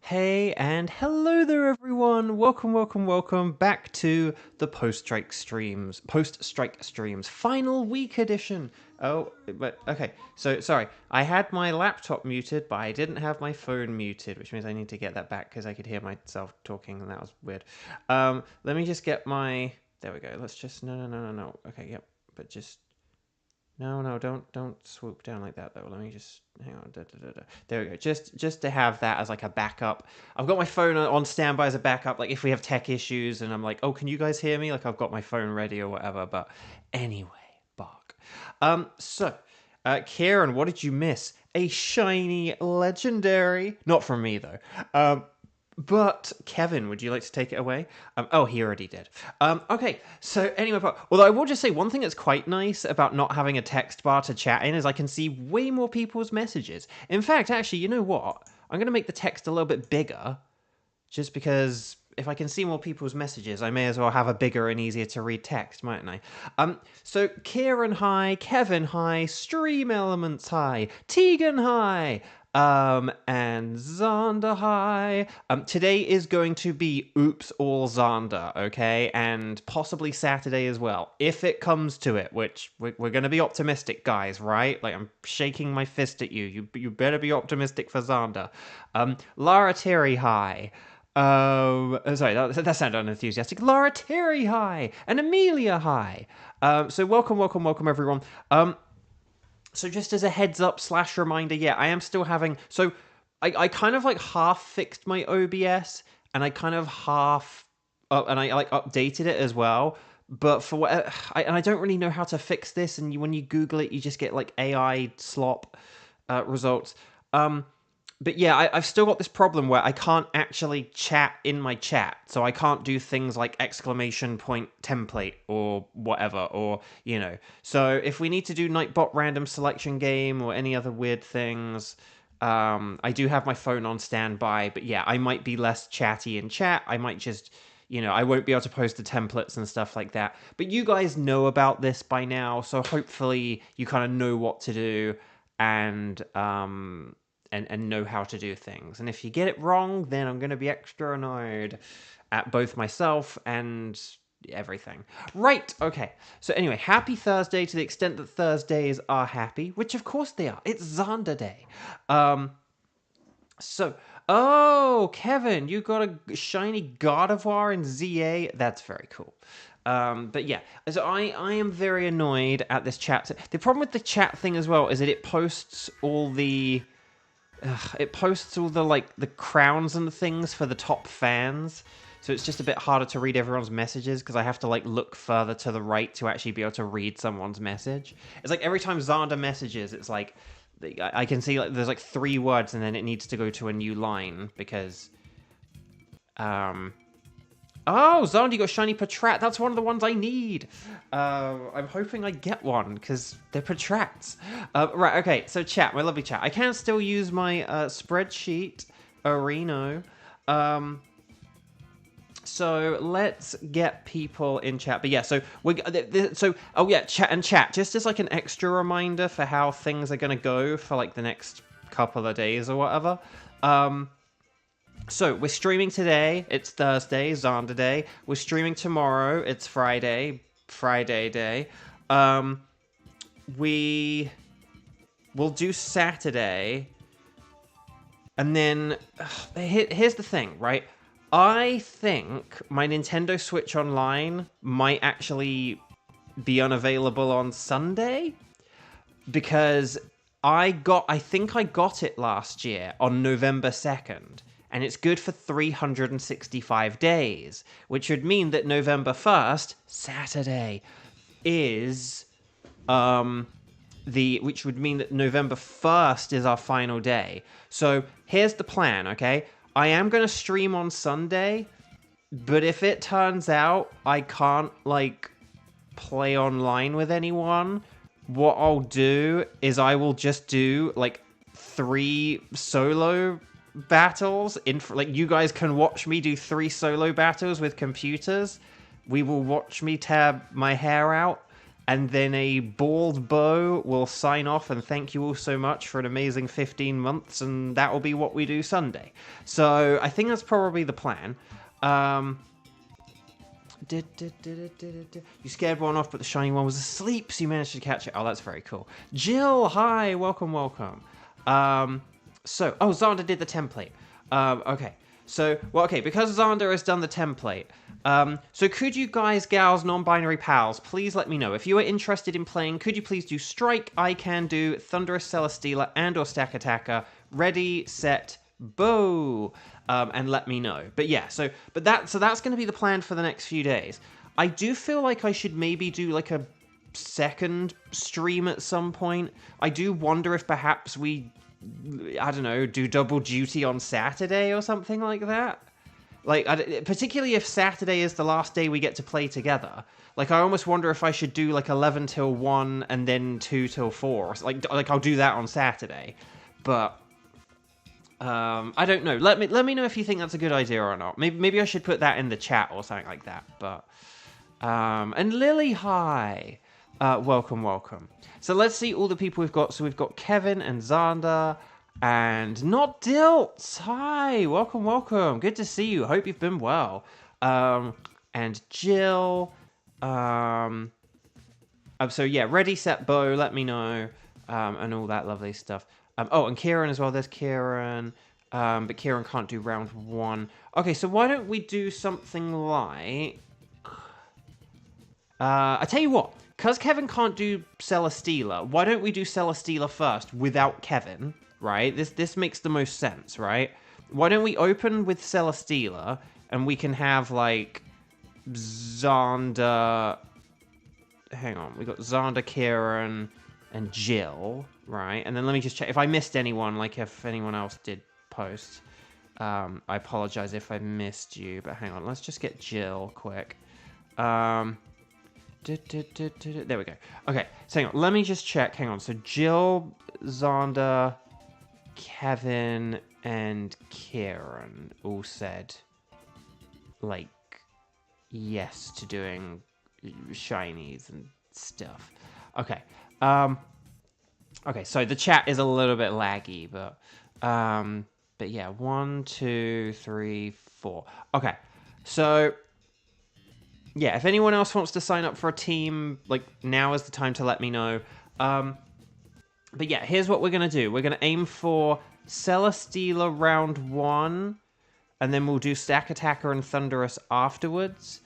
Hey and hello there everyone! Welcome back to the post-strike streams, final week edition. Oh, but okay, so sorry, I had my laptop muted, but I didn't have my phone muted, which means I need to get that back because I could hear myself talking and that was weird. Let me just get my, there we go, let's just, no, okay, yep, but just, no, don't swoop down like that though. Let me just hang on. There we go. Just to have that as like a backup. I've got my phone on standby as a backup. Like if we have tech issues and I'm like, oh, can you guys hear me? Like I've got my phone ready or whatever. But anyway, bark. Kieran, what did you miss? A shiny legendary. Not from me though. But Kevin, would you like to take it away? Oh, he already did. Okay, so anyway, although I will just say one thing that's quite nice about not having a text bar to chat in is I can see way more people's messages. In fact, actually, you know what? I'm going to make the text a little bit bigger, just because if I can see more people's messages, I may as well have a bigger and easier to read text, mightn't I? So Kieran, hi. Kevin, hi. Stream Elements, hi. Tegan, hi. And Xander, hi. Today is going to be Oops All Xander, okay? And possibly Saturday as well, if it comes to it, which we're going to be optimistic, guys, right? Like, I'm shaking my fist at you. You better be optimistic for Xander. Lara Terry, hi. Sorry, that sounded unenthusiastic. Lara Terry, hi. And Amelia, hi. So welcome, everyone. So just as a heads up / reminder, yeah, I am still having... So I kind of like half fixed my OBS and I kind of half... and I like updated it as well. But for what... and I don't really know how to fix this. And when you Google it, you just get like AI slop results. But yeah, I've still got this problem where I can't actually chat in my chat. So I can't do things like exclamation point template or whatever, or, you know. So if we need to do Nightbot random selection game or any other weird things, I do have my phone on standby. But yeah, I might be less chatty in chat. I might just, you know, I won't be able to post the templates and stuff like that. But you guys know about this by now. So hopefully you kind of know what to do and know how to do things. And if you get it wrong, then I'm going to be extra annoyed at both myself and everything. Right, okay. So anyway, happy Thursday to the extent that Thursdays are happy, which of course they are. It's Xander Day. Oh, Kevin, you got a shiny Gardevoir in ZA. That's very cool. But yeah, so I am very annoyed at this chat. The problem with the chat thing as well is that it posts all the... like the crowns and things for the top fans, so it's just a bit harder to read everyone's messages because I have to like look further to the right to actually be able to read someone's message. It's like every time Xander messages, it's like I can see like there's like 3 words and then it needs to go to a new line because oh, Xander, you got shiny Patrat. That's one of the ones I need. I'm hoping I get one, because they're Patrats. Right, okay, so chat, my lovely chat. I can still use my spreadsheet, Areno. So let's get people in chat. But yeah, so oh yeah, chat. Just as like an extra reminder for how things are going to go for like the next couple of days or whatever. So, we're streaming today, it's Thursday, Xander Day. We're streaming tomorrow, it's Friday Day. We will do Saturday. And then, here's the thing, right? I think my Nintendo Switch Online might actually be unavailable on Sunday. Because I think I got it last year on November 2nd. And it's good for 365 days, which would mean that November 1st, Saturday, is which would mean that November 1st is our final day. So here's the plan, okay? I am going to stream on Sunday, but if it turns out I can't like play online with anyone, what I'll do is I will just do like 3 solo battles like you guys can watch me do 3 solo battles with computers. We will watch me tear my hair out and then a bald bow will sign off and thank you all so much for an amazing 15 months, and that will be what we do Sunday. So I think that's probably the plan. You scared one off, but the shiny one was asleep, so you managed to catch it. Oh, that's very cool. Jill, hi, welcome, welcome. Xander did the template. Okay. Because Xander has done the template, so could you guys, gals, non-binary pals, please let me know. If you are interested in playing, could you please do Strike, I Can Do, Thunderous Celesteela, and or Stack Attacker, Ready, Set, Bow, and let me know. But yeah, that's going to be the plan for the next few days. I do feel like I should maybe do like a second stream at some point. I do wonder if perhaps we, I don't know, do double duty on Saturday or something like that. Like, particularly if Saturday is the last day we get to play together. Like, I almost wonder if I should do, like, 11 till 1 and then 2 till 4. Like I'll do that on Saturday. But, I don't know. Let me know if you think that's a good idea or not. Maybe I should put that in the chat or something like that. But, and Lily, hi. Welcome, welcome. So let's see all the people we've got. So we've got Kevin and Xander and Not Dilts. Hi, welcome, welcome. Good to see you. Hope you've been well. And Jill. So yeah, Ready, Set, Bow. Let me know. And all that lovely stuff. And Kieran as well. There's Kieran. But Kieran can't do round 1. Okay, so why don't we do something like... I tell you what. Because Kevin can't do Celesteela, why don't we do Celesteela first without Kevin, right? This makes the most sense, right? Why don't we open with Celesteela, and we can have, like, Xander... Hang on, we got Xander, Kieran, and Jill, right? And then let me just check. If I missed anyone, like if anyone else did post, I apologize if I missed you, but hang on, let's just get Jill quick. There we go. Okay, so hang on. Let me just check. Hang on. So Jill, Xander, Kevin, and Kieran all said, like, yes to doing shinies and stuff. Okay. Okay, so the chat is a little bit laggy, but yeah, 1, 2, 3, 4. Okay, so... yeah, if anyone else wants to sign up for a team, like, now is the time to let me know. But yeah, here's what we're going to do. We're going to aim for Celesteela round 1, and then we'll do Stack Attacker and Thunderous afterwards.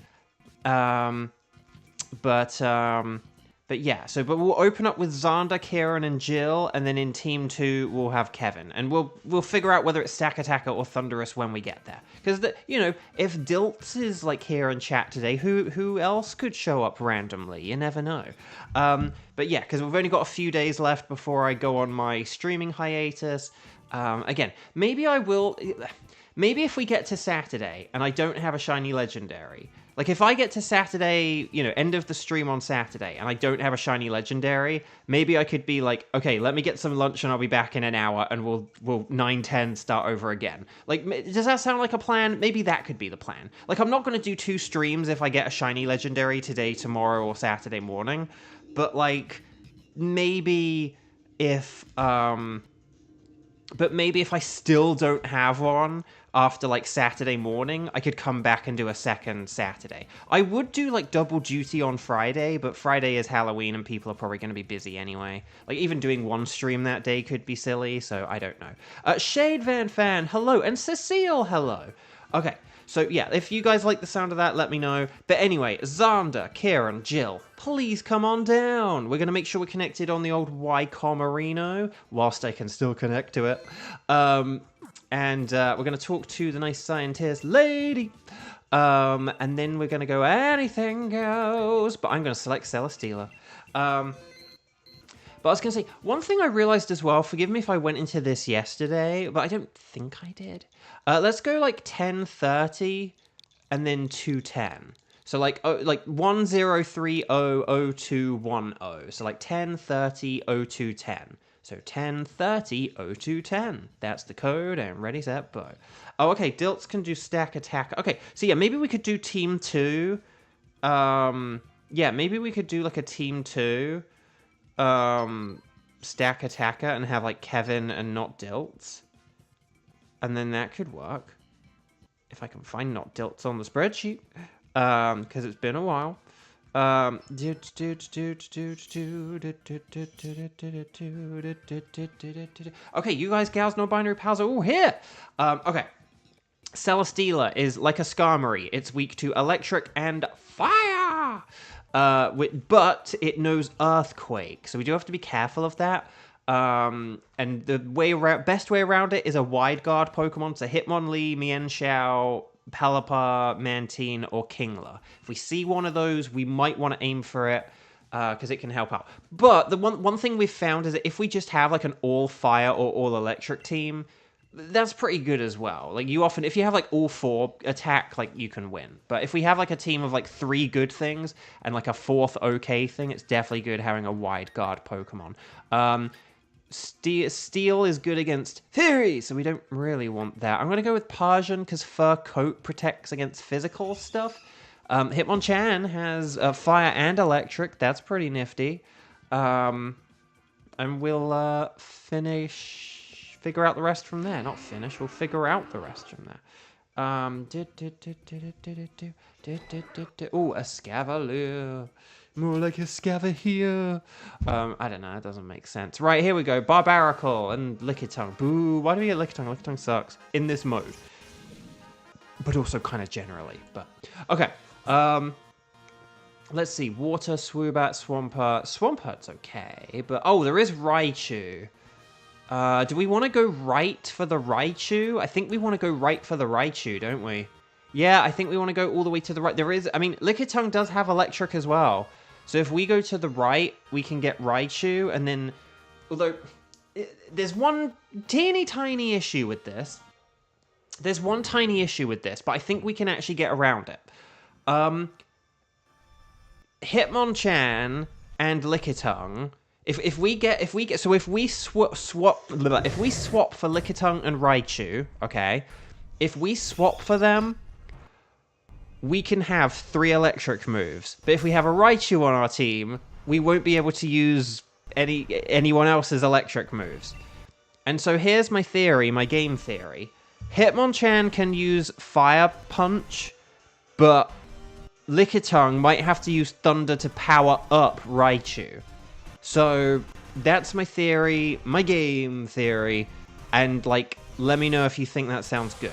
But yeah, but we'll open up with Xander, Kieran, and Jill, and then in Team 2, we'll have Kevin. And we'll figure out whether it's Stack Attacker or Thunderous when we get there. Because, if Dilts is, like, here in chat today, who else could show up randomly? You never know. But yeah, because we've only got a few days left before I go on my streaming hiatus. Again, maybe I will... maybe if we get to Saturday and I don't have a shiny legendary... like, if I get to Saturday, end of the stream on Saturday, and I don't have a shiny legendary, maybe I could be like, okay, let me get some lunch and I'll be back in an hour, and we'll 9-10 start over again. Like, does that sound like a plan? Maybe that could be the plan. Like, I'm not going to do 2 streams if I get a shiny legendary today, tomorrow, or Saturday morning, but, like, maybe if I still don't have one after, like, Saturday morning, I could come back and do a second Saturday. I would do, like, double duty on Friday, but Friday is Halloween and people are probably going to be busy anyway. Like, even doing 1 stream that day could be silly, so I don't know. Shade Van Fan, hello, and Cecile, hello. Okay, so yeah, if you guys like the sound of that, let me know. But anyway, Xander, Kieran, Jill, please come on down. We're going to make sure we're connected on the old Wycom Marino, whilst I can still connect to it. And we're going to talk to the nice scientist lady. And then we're going to go anything goes. But I'm going to select Celesteela. But I was going to say, one thing I realized as well, forgive me if I went into this yesterday, but I don't think I did. Let's go like 10:30 and then 2:10. So like 10300210. So like 10:30:02:10. So 10:30:02:10. That's the code, and ready, set, bow. Oh, okay, Dilts can do Stack Attack. Okay, so yeah, maybe we could do Team 2. yeah, maybe we could do like a team 2 stack attacker and have like Kevin and not Dilts. And then that could work. If I can find not Dilts on the spreadsheet. Because it's been a while. Okay, you guys, gals, no binary pals are all here. Okay. Celesteela is like a Skarmory. It's weak to electric and fire. But it knows Earthquake. So we do have to be careful of that. And the best way around it is a wide guard Pokemon. So Hitmonlee, Mienshao, Pelipper, Mantine, or Kingler. If we see one of those, we might want to aim for it, because it can help out. But the one thing we've found is that if we just have like an all fire or all electric team, that's pretty good as well. Like if you have like all 4 attack, like you can win. But if we have like a team of like 3 good things and like a 4th okay thing, it's definitely good having a wide guard Pokemon. Steel is good against Fury, so we don't really want that. I'm going to go with Persian because Fur Coat protects against physical stuff. Hitmonchan has fire and electric. That's pretty nifty. And we'll figure out the rest from there. Not finish, we'll figure out the rest from there. Oh, a Scavalier. More like a Scavalier. I don't know, it doesn't make sense. Right, here we go. Barbaracle and Lickitung. Boo, why do we get Lickitung? Lickitung sucks in this mode. But also kind of generally. But okay. Let's see. Water, Swoobat, Swampert. Swampert's okay. But there is Raichu. Do we want to go right for the Raichu? I think we want to go right for the Raichu, don't we? Yeah, I think we want to go all the way to the right. Lickitung does have electric as well. So if we go to the right, we can get Raichu, and then... Although, there's one teeny tiny issue with this. But I think we can actually get around it. Hitmonchan and Lickitung... If we swap for Lickitung and Raichu, okay? If we swap for them, we can have 3 electric moves. But if we have a Raichu on our team, we won't be able to use anyone else's electric moves. And so here's my theory, my game theory. Hitmonchan can use Fire Punch, but Lickitung might have to use Thunder to power up Raichu. So that's my theory, my game theory, and let me know if you think that sounds good.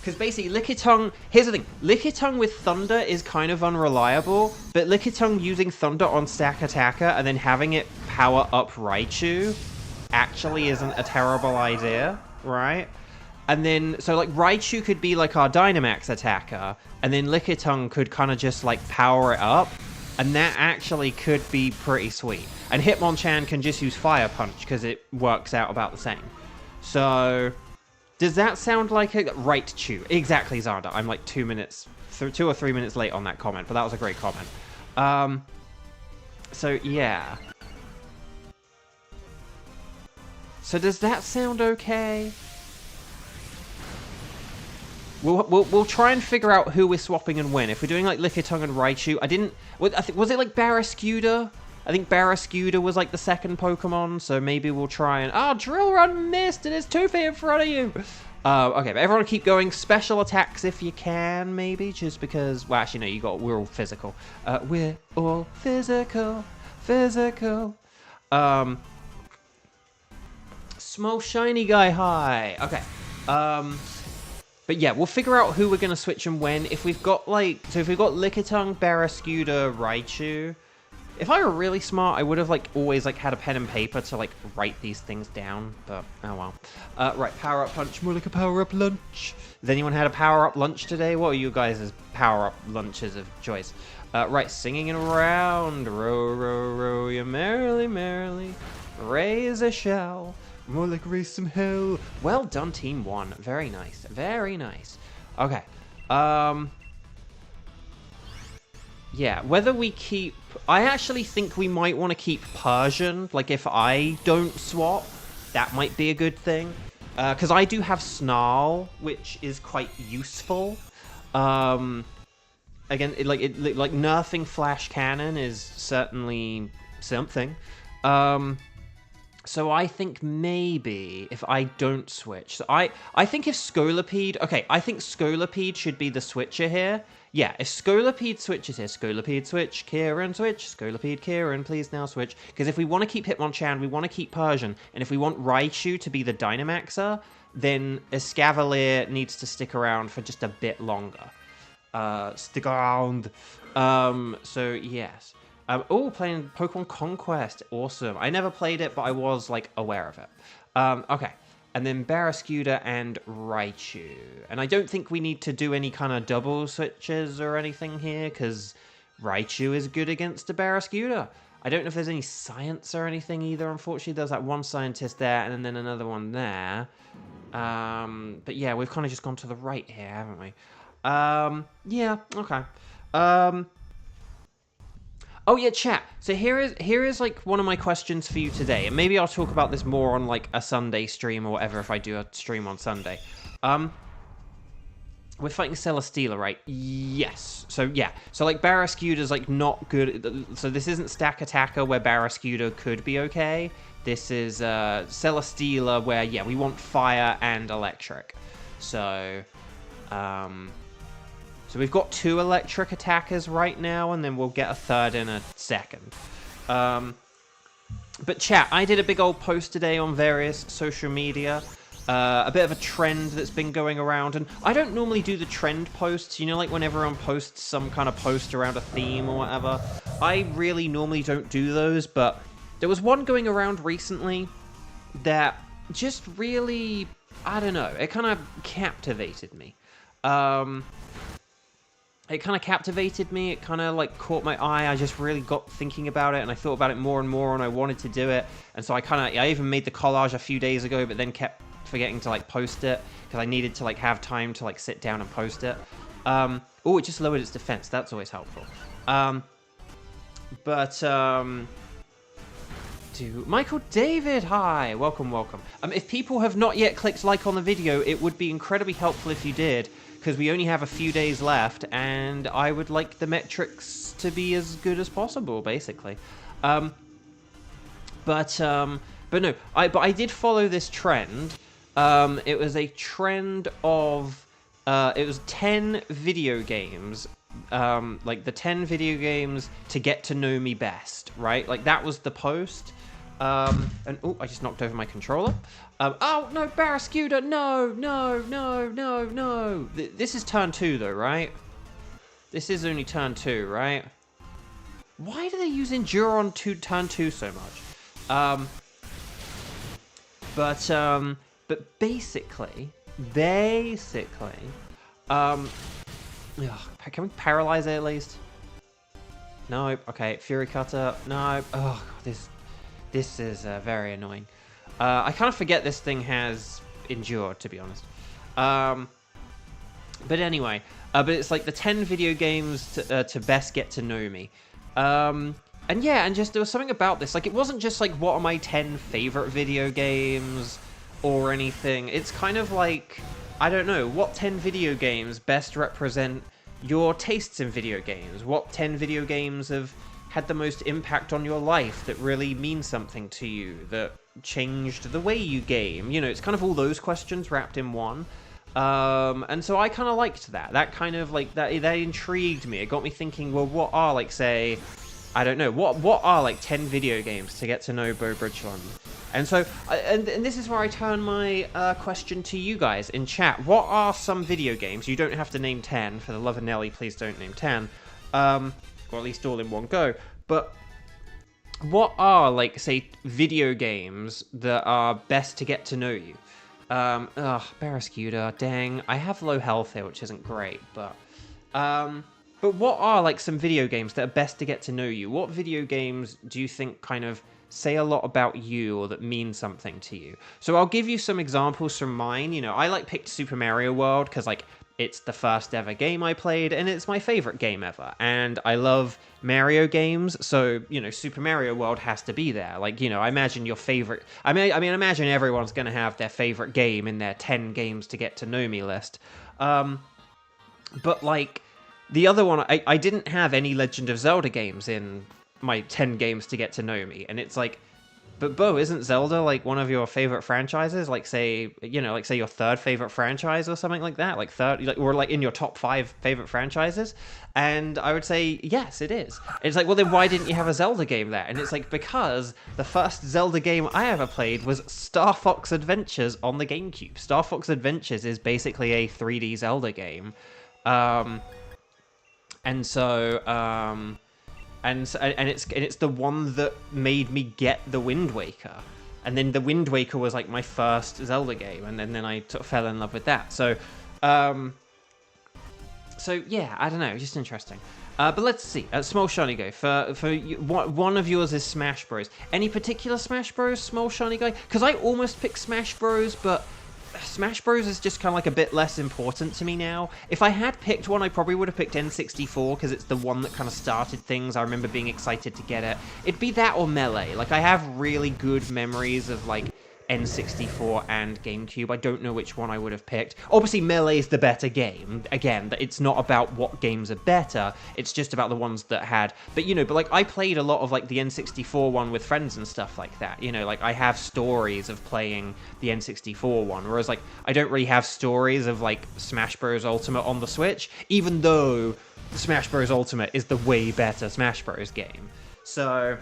Because basically, Lickitung... Here's the thing. Lickitung with Thunder is kind of unreliable, but Lickitung using Thunder on Stack Attacker and then having it power up Raichu actually isn't a terrible idea, right? And then, so Raichu could be like our Dynamax Attacker, and then Lickitung could kind of just power it up, and that actually could be pretty sweet. And Hitmonchan can just use Fire Punch because it works out about the same. So... Does that sound like a... Right, Chew. Exactly, Zarda. I'm 2 or 3 minutes late on that comment, but that was a great comment. So, yeah. So does that sound okay? We'll try and figure out who we're swapping and when. If we're doing Lickitung and Raichu, was it Barrascuda? I think Barrascuda was the second Pokemon, so maybe we'll try and... Drill Run missed, and there's Toofy in front of you! Okay, but everyone keep going. Special attacks if you can, maybe, just because... Well, actually, no, we're all physical. We're all physical. Small shiny guy high. Okay. But yeah, we'll figure out who we're going to switch and when. If we've got, So if we've got Lickitung, Barrascuda, Raichu... If I were really smart, I would have, always, had a pen and paper to, write these things down. But, oh well. Right, Power-Up Punch, more like a Power-Up Lunch. Has anyone had a Power-Up Lunch today? What are you guys' Power-Up Lunches of choice? Right, singing it around. Row, row, row, you merrily, merrily. Raise a shell. More like raise some hell. Well done, Team 1. Very nice. Very nice. Okay. Yeah, whether we keep... I actually think we might want to keep Persian. If I don't swap, that might be a good thing. Because I do have Snarl, which is quite useful. again, like nerfing Flash Cannon is certainly something. So I think maybe if I don't switch, so I think if Scolipede, okay, I think Scolipede should be the switcher here. Yeah, if Scolipede switches here, Scolipede switch, Kieran switch, Scolipede Kieran, please now switch. Because if we want to keep Hitmonchan, we want to keep Persian, and if we want Raichu to be the Dynamaxer, then Escavalier needs to stick around for just a bit longer. Stick around. So yes. Oh, playing Pokemon Conquest. Awesome. I never played it, but I was, like, aware of it. Okay. And then Barraskewda and Raichu. And I don't think we need to do any kind of double switches or anything here, because Raichu is good against a Barraskewda. I don't know if there's any science or anything either, unfortunately. There's, like, one scientist there and then another one there. But yeah, we've kind of just gone to the right here, haven't we? Yeah, okay. Oh yeah, chat. So here is like one of my questions for you today, and maybe I'll talk about this more on like a Sunday stream or whatever if I do a stream on Sunday. We're fighting Celesteela, right? Yes. So yeah. So like Barraskewda's like not good. So this isn't Stack Attacker where Barraskewda could be okay. This is Celesteela where yeah we want fire and electric. So So we've got 2 electric attackers right now, and then we'll get a third in a second. But chat, I did a big old post today on various social media. A bit of a trend that's been going around, and I don't normally do the trend posts, you know, like when everyone posts some kind of post around a theme or whatever. I really normally don't do those, but there was one going around recently that just really, I don't know, it kind of captivated me. It kind of captivated me, it kind of like caught my eye, I just really got thinking about it, and I thought about it more and more, and I wanted to do it, and so I even made the collage a few days ago, but then kept forgetting to like post it, because I needed to like have time to like sit down and post it. Oh, it just lowered its defense, that's always helpful. Michael David, hi, welcome. If people have not yet clicked like on the video, it would be incredibly helpful if you did, because we only have a few days left, and I would like the metrics to be as good as possible, basically. But no, I did follow this trend. It was a trend of, it was 10 video games, like the 10 video games to get to know me best, right? Like that was the post. And oh, I just knocked over my controller. Oh no, Barraskewda, no. This is turn 2 though, right? This is only turn 2, right? Why do they use Endure on turn 2 so much? But basically, can we paralyze it at least? No, okay, Fury Cutter, no, oh, God, this is very annoying. I kind of forget this thing has Endure, to be honest. But anyway, but it's like the 10 video games to best get to know me. And yeah, and just there was something about this. Like, it wasn't just like, what are my 10 favorite video games or anything. It's kind of like, I don't know, what 10 video games best represent your tastes in video games? What 10 video games have had the most impact on your life that really mean something to you, that changed the way you game? You know, it's kind of all those questions wrapped in one. And so I kind of liked that. That kind of, like, that intrigued me. It got me thinking, well, what are, like, say, I don't know, what are, like, 10 video games to get to know Bo Bridgeland? And so, and this is where I turn my question to you guys in chat. What are some video games? You don't have to name 10. For the love of Nelly, please don't name 10. Or at least all in one go. But what are, like, say, video games that are best to get to know you? Barraskewda, dang. I have low health here, which isn't great, but what are, like, some video games that are best to get to know you? What video games do you think kind of say a lot about you or that mean something to you? So I'll give you some examples from mine. You know, I, like, picked Super Mario World because, like, it's the first ever game I played, and it's my favorite game ever. And I love Mario games, so, you know, Super Mario World has to be there. Like, you know, I imagine your favorite... I mean, imagine everyone's going to have their favorite game in their 10 games to get to know me list. But, like, the other one, I didn't have any Legend of Zelda games in my 10 games to get to know me, and it's like, but Bo, isn't Zelda like one of your favorite franchises? Like say, you know, like say your third favorite franchise or something like that, like third, like, or like in your top 5 favorite franchises? And I would say yes, it is. It's like, well, then why didn't you have a Zelda game there? And it's like, because the first Zelda game I ever played was Star Fox Adventures on the GameCube. Star Fox Adventures is basically a 3D Zelda game, and it's the one that made me get the Wind Waker, and then the Wind Waker was like my first Zelda game, and then I fell in love with that. So yeah, I don't know, just interesting. But let's see. Small Shiny Guy, for you, one of yours is Smash Bros. Any particular Smash Bros, Small Shiny Guy? Because I almost picked Smash Bros, but Smash Bros is just kind of like a bit less important to me now. If I had picked one, I probably would have picked N64, because it's the one that kind of started things. I remember being excited to get it. It'd be that or Melee. Like, I have really good memories of, like, N64 and GameCube. I don't know which one I would have picked. Obviously, Melee is the better game. Again, it's not about what games are better. It's just about the ones that had... But, you know, but like, I played a lot of, like, the N64 one with friends and stuff like that. You know, like, I have stories of playing the N64 one, whereas, like, I don't really have stories of, like, Smash Bros. Ultimate on the Switch, even though Smash Bros. Ultimate is the way better Smash Bros. Game. So,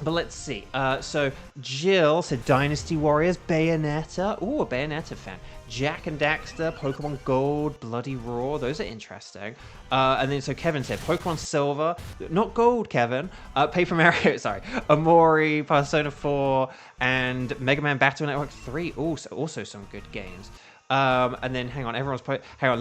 but let's see. So Jill said Dynasty Warriors, Bayonetta. Ooh, a Bayonetta fan. Jack and Daxter, Pokemon Gold, Bloody Roar. Those are interesting. And then so Kevin said Pokemon Silver, not Gold, Kevin. Paper Mario, sorry. Amori, Persona 4, and Mega Man Battle Network 3. Also some good games. And then, hang on,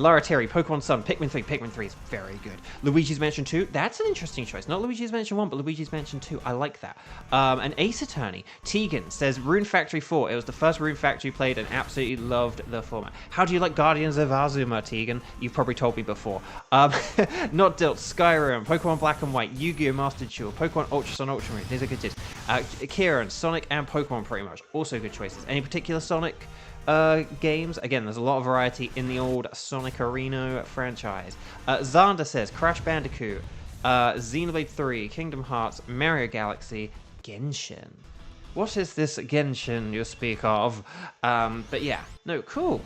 Lara Terry, Pokemon Sun, Pikmin 3. Pikmin 3 is very good. Luigi's Mansion 2, that's an interesting choice. Not Luigi's Mansion 1, but Luigi's Mansion 2. I like that. And Ace Attorney. Tegan says, Rune Factory 4. It was the first Rune Factory played and absolutely loved the format. How do you like Guardians of Azuma, Tegan? You've probably told me before. Not Dilt, Skyrim, Pokemon Black and White, Yu-Gi-Oh! Master Duel, Pokemon Ultra Sun, Ultramarine. These are good tips. Kieran, Sonic, and Pokemon pretty much. Also good choices. Any particular Sonic games? Again, there's a lot of variety in the old Sonic Arena franchise. Xander says Crash Bandicoot, Xenoblade 3, Kingdom Hearts, Mario Galaxy, Genshin. What is this Genshin you speak of? But yeah, no, cool.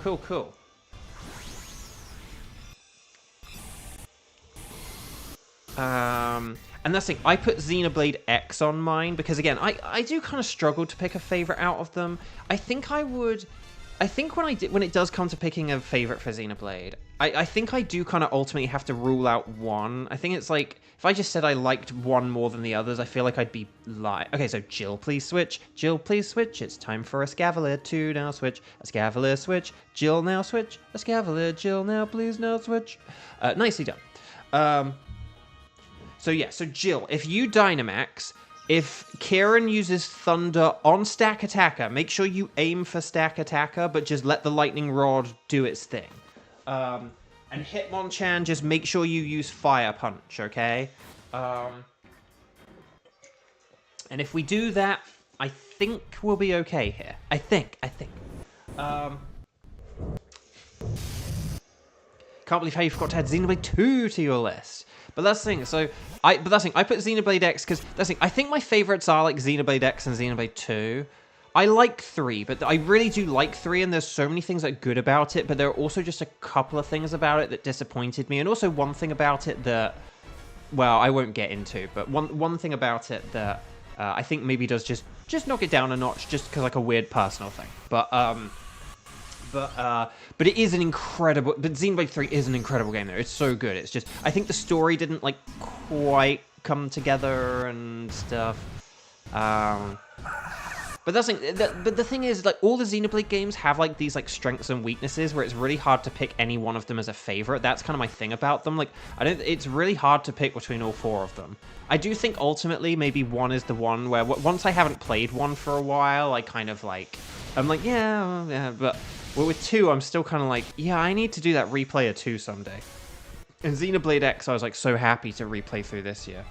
And that's the thing, I put Xenoblade X on mine because, again, I do kind of struggle to pick a favorite out of them. I think when it does come to picking a favorite for Xenoblade, I think I do kind of ultimately have to rule out one. I think it's like, if I just said I liked one more than the others, I feel like I'd be lying. Okay, so Jill, please switch. Jill, please switch. It's time for Escavalier to now switch. Escavalier switch. Jill now switch. Escavalier, Jill now, please now switch. Nicely done. So yeah, so Jill, if you Dynamax, if Kieran uses Thunder on Stack Attacker, make sure you aim for Stack Attacker, but just let the Lightning Rod do its thing. And Hitmonchan, just make sure you use Fire Punch, okay? And if we do that, I think we'll be okay here. I think. Can't believe how you forgot to add Xenoblade 2 to your list. But that's the thing, I put Xenoblade X because I think my favorites are like Xenoblade X and Xenoblade 2. I like 3, but I really do like 3, and there's so many things that are good about it, but there are also just a couple of things about it that disappointed me, and also one thing about it that, well, I won't get into, but one thing about it that I think maybe does just knock it down a notch, just because like a weird personal thing. But it is an incredible... But Xenoblade 3 is an incredible game, though. It's so good. It's just... I think the story didn't, like, quite come together and stuff. But that's but the thing is, like, all the Xenoblade games have, like, these, like, strengths and weaknesses where it's really hard to pick any one of them as a favorite. That's kind of my thing about them. Like, it's really hard to pick between all 4 of them. I do think, ultimately, maybe 1 is the one where... Once I haven't played 1 for a while, I kind of, like... I'm like, yeah, but... Well, with 2, I'm still kind of like, yeah, I need to do that replay of 2 someday. And Xenoblade X, I was like so happy to replay through this year.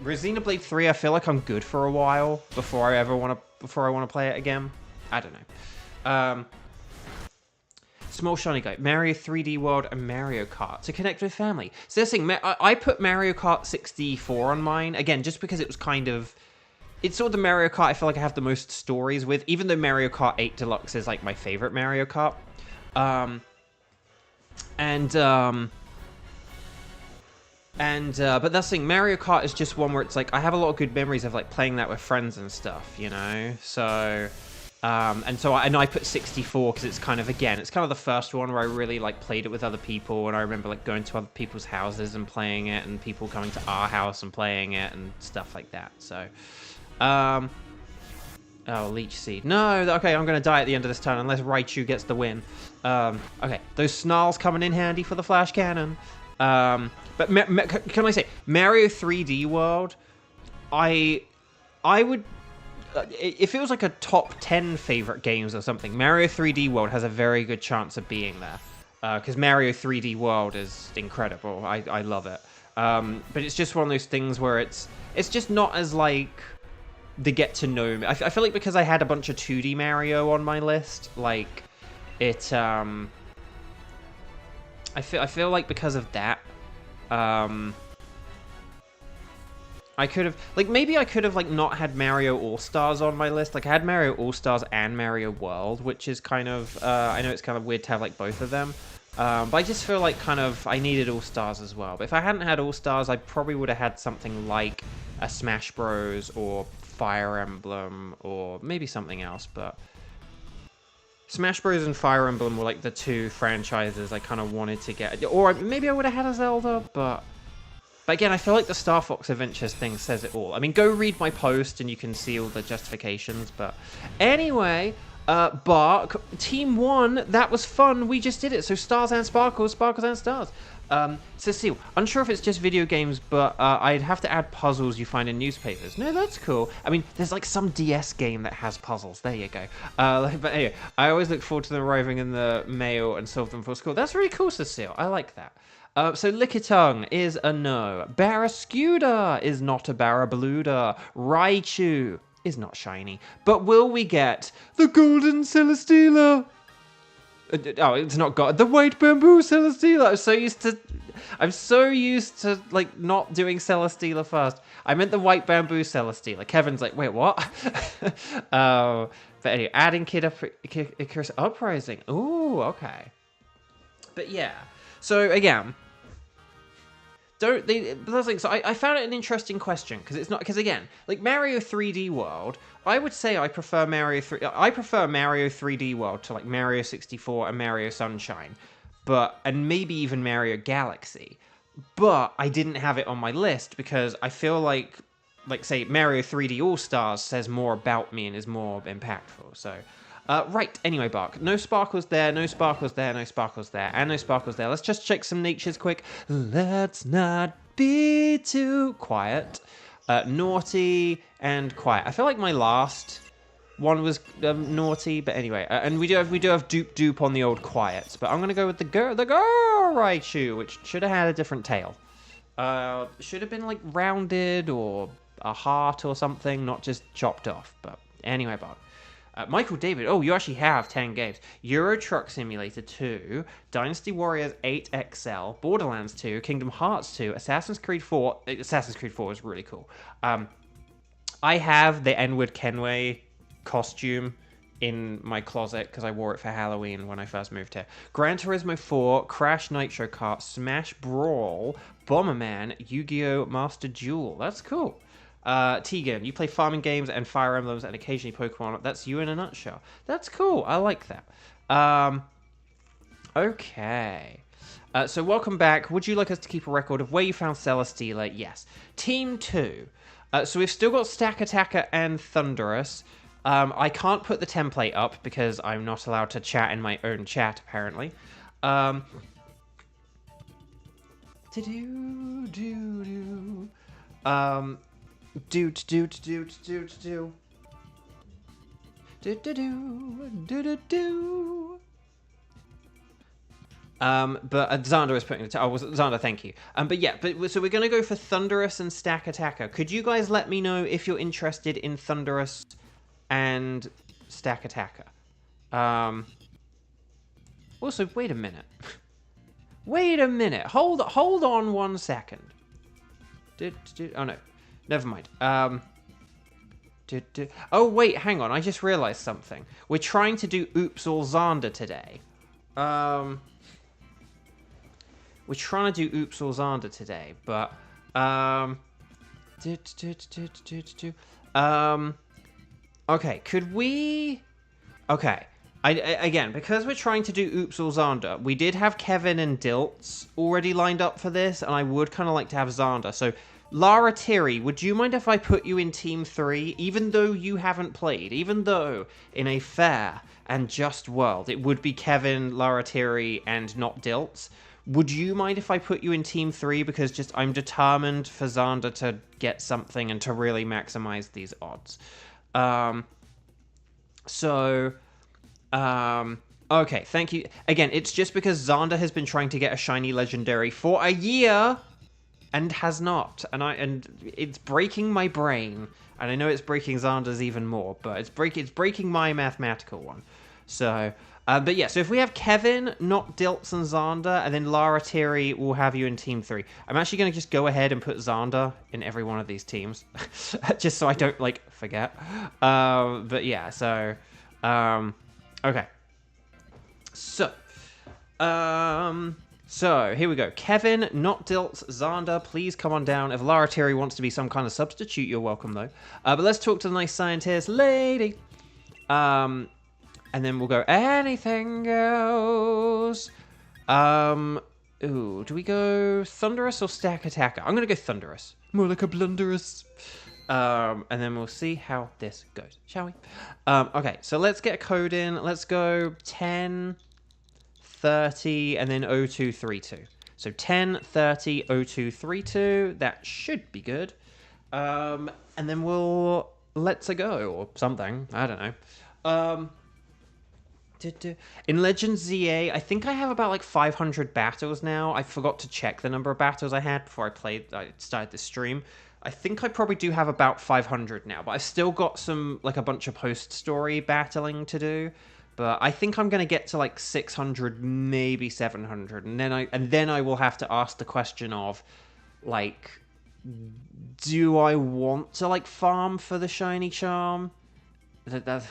With Xenoblade 3, I feel like I'm good for a while before I want to play it again. I don't know. Small shiny guy, Mario 3D World, and Mario Kart to connect with family. So this thing, I put Mario Kart 64 on mine, again, just because it was kind of... It's sort of the Mario Kart I feel like I have the most stories with, even though Mario Kart 8 Deluxe is, like, my favorite Mario Kart. But that's the thing, Mario Kart is just one where it's like, I have a lot of good memories of, like, playing that with friends and stuff, you know? So... and I put 64 because it's kind of, again, it's kind of the first one where I really, like, played it with other people, and I remember, like, going to other people's houses and playing it, and people coming to our house and playing it, and stuff like that, so, oh, Leech Seed. No, okay, I'm gonna die at the end of this turn, unless Raichu gets the win. Okay, those Snarls coming in handy for the Flash Cannon. But, can I say, Mario 3D World, I would... if it was like a top 10 favorite games or something, Mario 3D World has a very good chance of being there. Because Mario 3D World is incredible. I love it. But it's just one of those things where it's just not as, like, the get to know me. I feel like because I had a bunch of 2D Mario on my list, like, it, I feel like because of that, I could have, like, maybe I could have, like, not had Mario All-Stars on my list. Like, I had Mario All-Stars and Mario World, which is kind of, I know it's kind of weird to have, like, both of them. But I just feel like kind of, I needed All-Stars as well. But if I hadn't had All-Stars, I probably would have had something like a Smash Bros. Or Fire Emblem, or maybe something else, but... Smash Bros. And Fire Emblem were, like, the two franchises I kind of wanted to get. Or maybe I would have had a Zelda, but again, I feel like the Star Fox Adventures thing says it all. I mean, go read my post and you can see all the justifications, but... Anyway, Bark, Team 1, that was fun, we just did it. So Stars and Sparkles, Sparkles and Stars. Cecile, unsure if it's just video games, but I'd have to add puzzles you find in newspapers. No, that's cool. I mean, there's like some DS game that has puzzles. There you go. But anyway, I always look forward to them arriving in the mail and solve them for school. That's really cool, Cecile. I like that. So Lickitung is a no. Barrascuda is not a Barabluda. Raichu is not shiny. But will we get the Golden Celesteela? Oh, it's not got the White Bamboo Celesteela. I'm so used to like not doing Celesteela first. I meant the White Bamboo Celesteela. Kevin's like, wait, what? But anyway, adding Kid Icarus Uprising. Ooh, okay. But yeah. So again, so I found it an interesting question because again, like Mario 3D World, I would say I prefer Mario 3D World to like Mario 64 and Mario Sunshine, and maybe even Mario Galaxy, but I didn't have it on my list because I feel like say Mario 3D All Stars says more about me and is more impactful. So. Right, anyway, Bark. No sparkles there, no sparkles there, no sparkles there, and no sparkles there. Let's just check some natures quick. Let's not be too quiet. Naughty and quiet. I feel like my last one was naughty, but anyway. And we do have dupe on the old quiets, but I'm going to go with the girl Raichu, which should have had a different tail. Should have been, like, rounded or a heart or something, not just chopped off. But anyway, Bark. Michael David, oh, you actually have 10 games. Euro Truck Simulator 2, Dynasty Warriors 8 XL, Borderlands 2, Kingdom Hearts 2, Assassin's Creed 4. Assassin's Creed 4 is really cool. I have the N-word Kenway costume in my closet because I wore it for Halloween when I first moved here. Gran Turismo 4, Crash Nitro Kart, Smash Brawl, Bomberman, Yu-Gi-Oh! Master Duel. That's cool. Tegan, you play farming games and Fire Emblems and occasionally Pokemon. That's you in a nutshell. That's cool. I like that. Okay. So welcome back. Would you like us to keep a record of where you found Celesteela? Yes. Team 2. So we've still got Stack Attacker and Thunderous. I can't put the template up because I'm not allowed to chat in my own chat, apparently. But Xander is putting it. Xander, thank you. But yeah, so we're gonna go for Thunderous and Stack Attacker. Could you guys let me know if you're interested in Thunderous and Stack Attacker? Well, Also, wait a minute. Wait a minute. Hold on 1 second. Oh, no. Never mind. Oh, wait, hang on. I just realized something. We're trying to do Oops All Xander today. We're trying to do Oops All Xander today, but... Okay, could we... Okay. Again, because we're trying to do Oops All Xander, we did have Kevin and Dilts already lined up for this, and I would kind of like to have Xander. So, Lara Tiri, would you mind if I put you in Team 3, even though you haven't played? Even though, in a fair and just world, it would be Kevin, Lara Tiri, and not Dilts. Would you mind if I put you in Team 3? Because just I'm determined for Xander to get something and to really maximize these odds. Okay, thank you. Again, it's just because Xander has been trying to get a shiny legendary for a year and has not. And it's breaking my brain. And I know it's breaking Xander's even more, but it's breaking my mathematical one. So, but yeah, so if we have Kevin, not Dilts and Xander, and then Lara Tiri will have you in Team 3. I'm actually going to just go ahead and put Xander in every one of these teams. Just so I don't, like, forget. But yeah, so... Okay. So here we go. Kevin, not Dilts, Xander, please come on down. If Lara Tiri wants to be some kind of substitute, you're welcome, though. But let's talk to the nice scientist lady. And then we'll go, anything goes. Ooh, do we go Thunderous or Stack Attacker? I'm going to go Thunderous. More like a blunderous. And then we'll see how this goes, shall we? Okay, so let's get a code in. Let's go 10, 30, and then 0232. So 10, 30, 0232. That should be good. And then we'll let's go or something. I don't know. In Legends ZA, I think I have about like 500 battles now. I forgot to check the number of battles I had before I started this stream. I think I probably do have about 500 now, but I've still got some, like, a bunch of post-story battling to do. But I think I'm going to get to, like, 600, maybe 700. And then I will have to ask the question of, like, do I want to, like, farm for the shiny charm?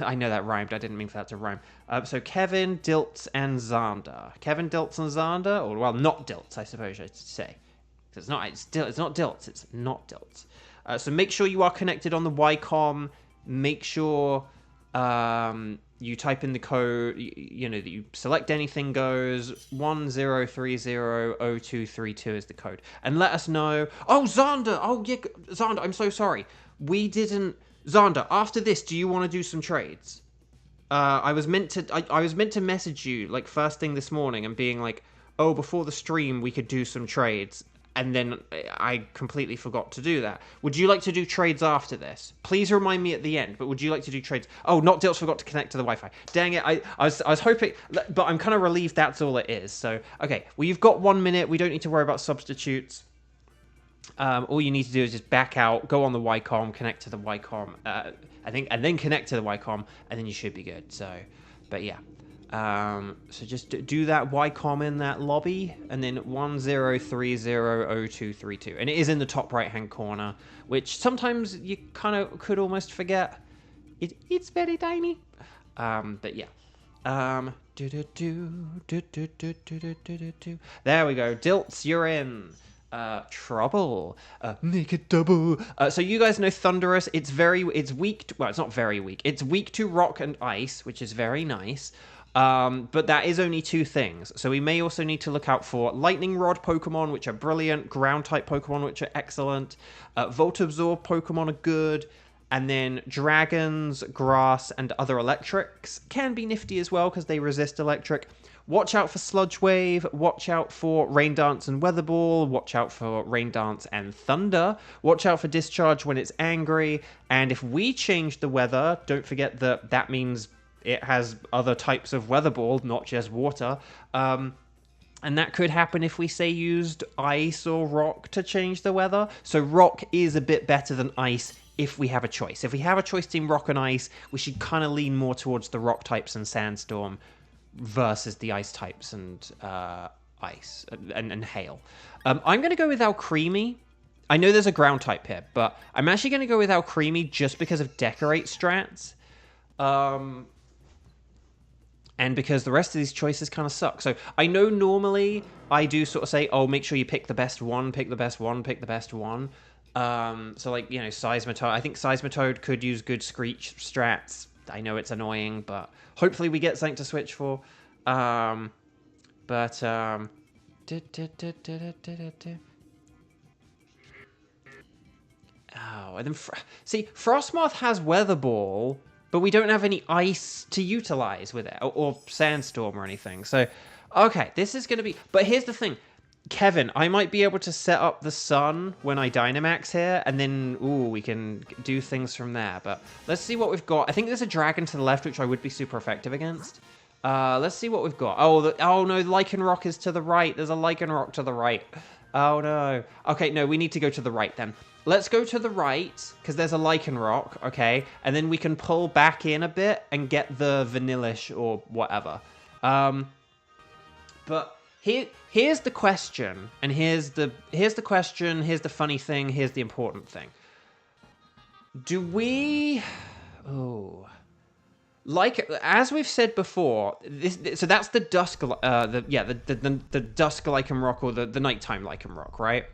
I know that rhymed. I didn't mean for that to rhyme. So Kevin, Dilts, and Xander. Kevin, Dilts, and Xander? Or, well, not Dilts, I suppose I should say. It's not Dilts. It's not Dilts. So make sure you are connected on the YCOM. Make sure you type in the code. You know that you select anything goes 10300232 is the code, and let us know. Oh, Xander. Oh yeah, Xander. I'm so sorry. We didn't. Xander. After this, do you want to do some trades? I was meant to message you like first thing this morning and being like, oh, before the stream we could do some trades. And then I completely forgot to do that. Would you like to do trades after this? Please remind me at the end, but would you like to do trades? Oh, not Dilts forgot to connect to the Wi-Fi. Dang it, I was hoping, but I'm kind of relieved that's all it is. So, okay, well, you've got 1 minute. We don't need to worry about substitutes. All you need to do is just back out, go on the YCOM, connect to the YCOM, and then connect to the YCOM, and then you should be good. So, but yeah. So just do that YCOM in that lobby, and then 10300232, and it is in the top right hand corner, which sometimes you kind of could almost forget. It's very tiny, but yeah. There we go. Dilts, you're in. Trouble. Make it double. So you guys know Thunderous. It's weak. Well, it's not very weak. It's weak to rock and ice, which is very nice. But that is only 2 things. So we may also need to look out for Lightning Rod Pokemon, which are brilliant, Ground-type Pokemon, which are excellent, Volt Absorb Pokemon are good, and then Dragons, Grass, and other Electrics can be nifty as well, because they resist Electric. Watch out for Sludge Wave, watch out for Rain Dance and Weather Ball, watch out for Rain Dance and Thunder, watch out for Discharge when it's angry, and if we change the weather, don't forget that means it has other types of Weather Ball, not just water. And that could happen if we, say, used Ice or Rock to change the weather. So Rock is a bit better than Ice if we have a choice. If we have a choice between Rock and Ice, we should kind of lean more towards the Rock types and Sandstorm. versus the ice types and ice and hail. I'm going to go with Alcremie. I know there's a ground type here, but I'm actually going to go with Alcremie just because of decorate strats. And because the rest of these choices kind of suck. So I know normally I do sort of say, oh, make sure you pick the best one, pick the best one, pick the best one. So like, you know, Seismitoad. I think Seismitoad could use good Screech strats. I know it's annoying, but hopefully we get something to switch for. Oh, and then see, Frostmoth has Weather Ball, but we don't have any ice to utilize with it, or Sandstorm or anything. So, okay, this is going to be... But here's the thing. Kevin, I might be able to set up the sun when I Dynamax here, and then, ooh, we can do things from there. But let's see what we've got. I think there's a dragon to the left, which I would be super effective against. Let's see what we've got. Oh, no, Lycanroc is to the right. There's a Lycanroc to the right. Oh, no. Okay, no, we need to go to the right then. Let's go to the right, because there's a Lycanroc, okay? And then we can pull back in a bit and get the Vanillish or whatever. But here's the question, and here's the question, here's the funny thing, here's the important thing. Do we... Oh... Like, as we've said before, so that's the dusk, the dusk Lycanroc or the nighttime Lycanroc, right?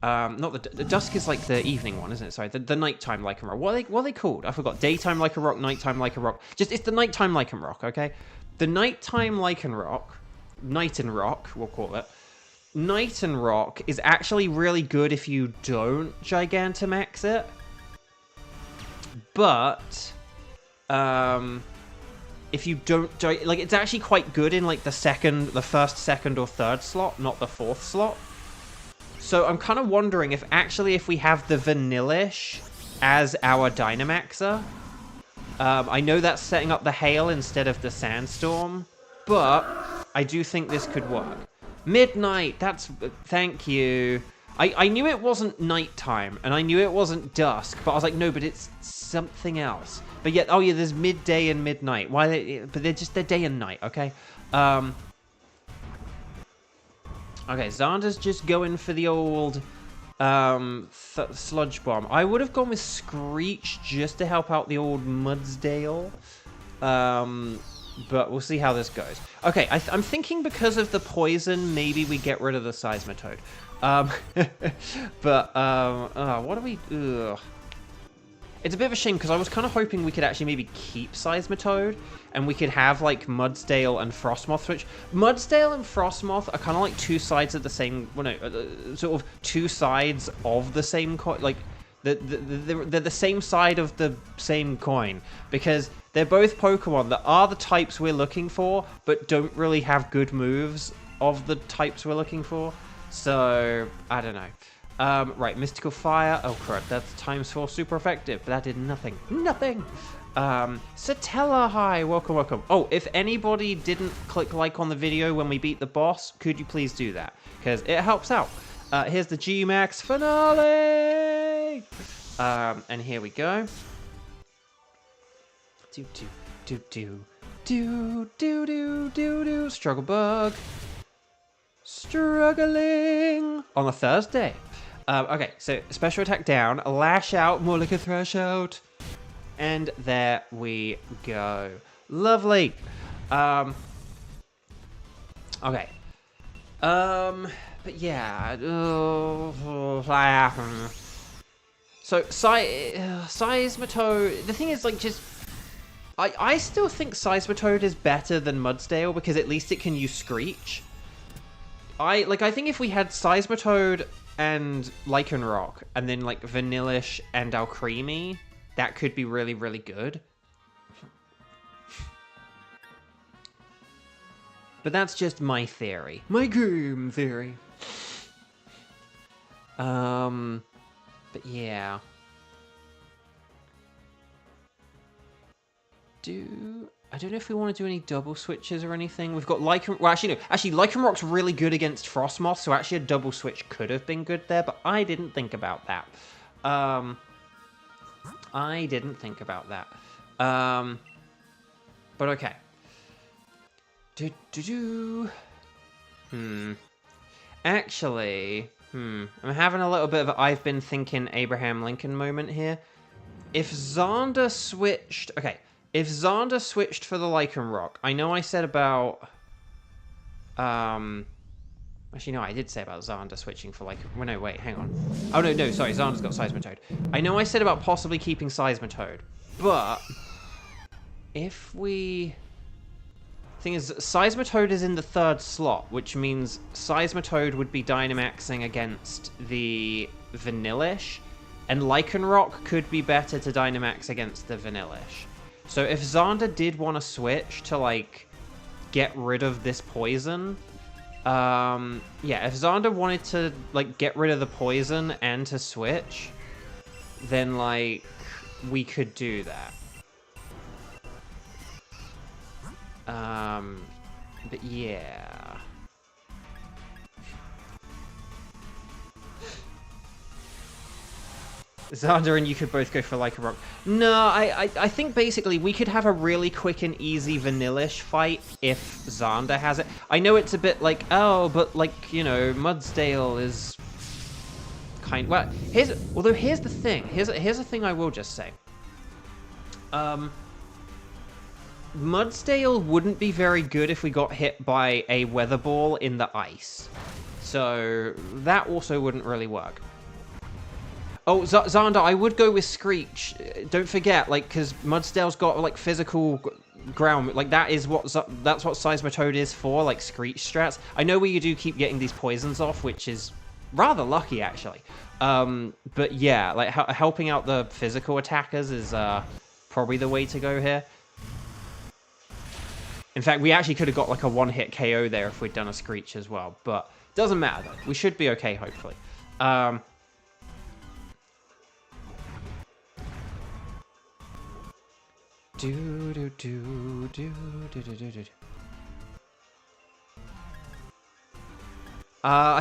Not the dusk is like the evening one, isn't it? Sorry, the nighttime Lycanroc. What are they called? I forgot. Daytime Lycanroc, nighttime Lycanroc. It's the nighttime Lycanroc, okay? The nighttime Lycanroc, Nightenroc, we'll call it. Nightenroc is actually really good if you don't Gigantamax it. But, if you don't, like, it's actually quite good in, like, the first, second, or third slot, not the fourth slot. So I'm kind of wondering if we have the Vanillish as our Dynamaxer. I know that's setting up the Hail instead of the Sandstorm, but I do think this could work. Midnight, thank you. I knew it wasn't nighttime, and I knew it wasn't dusk, but I was like, no, but it's something else. But yet, oh yeah, there's midday and midnight. Why? But they're day and night, okay? Okay, Xander's just going for the old Sludge Bomb. I would have gone with Screech just to help out the old Mudsdale. But we'll see how this goes. Okay, I'm thinking because of the poison, maybe we get rid of the Seismitoad. What do we... Ugh. It's a bit of a shame because I was kind of hoping we could actually maybe keep Seismitoad and we could have like Mudsdale and Frostmoth, which Mudsdale and Frostmoth are kind of like two sides of the same, well, no, sort of two sides of the same coin, like they're the same side of the same coin because they're both Pokemon that are the types we're looking for but don't really have good moves of the types we're looking for. So, I don't know. Right, Mystical Fire. Oh, crap. That's ×4 super effective, but that did nothing. Nothing! Satella, hi. Welcome, welcome. Oh, if anybody didn't click like on the video when we beat the boss, could you please do that? Because it helps out. Here's the G-Max finale! And here we go. Struggle Bug. Struggling on a Thursday. Okay, so special attack down, lash out, more like a thrash out, and there we go. Lovely. Okay. But yeah. So Seismitoad. The thing is, like, just I still think Seismitoad is better than Mudsdale because at least it can use Screech. I think if we had Seismitoad and Lycanroc, and then like Vanillish and Alcremie, that could be really, really good. But that's just my theory. My game theory. But yeah. I don't know if we want to do any double switches or anything. We've got Lycanroc. Well, actually, no. Actually, Lycanroc's really good against Frostmoth, so actually a double switch could have been good there, but I didn't think about that. But okay. Actually, I'm having a little bit of a I've been thinking Abraham Lincoln moment here. If Xander switched... Okay, if Xander switched for the Lycanroc, I know I said about... Actually, no, I did say about Xander switching for like... Well, no, wait, hang on. Oh, no, sorry, Xander's got Seismitoad. I know I said about possibly keeping Seismitoad, but... If we... Thing is, Seismitoad is in the 3rd slot, which means Seismitoad would be Dynamaxing against the Vanillish, and Lycanroc could be better to Dynamax against the Vanillish. So if Xander did want to switch to, like, get rid of this poison... yeah, if Xander wanted to, like, get rid of the poison and to switch, then, like, we could do that. But yeah. Xander and you could both go for Lycanroc. No, I think basically we could have a really quick and easy Vanillish fight if Xander has it. I know it's a bit like, oh, but like, you know, Mudsdale is kind... Well, here's the thing. Here's a thing I will just say. Mudsdale wouldn't be very good if we got hit by a Weather Ball in the ice. So that also wouldn't really work. Oh, Xander, I would go with Screech. Don't forget, like, because Mudsdale's got, like, physical ground. Like, that's what Seismitoad is for, like, Screech strats. I know we do keep getting these poisons off, which is rather lucky, actually. But yeah, like, helping out the physical attackers is probably the way to go here. In fact, we actually could have got like a one-hit KO there if we'd done a Screech as well, but doesn't matter though. We should be okay, hopefully. I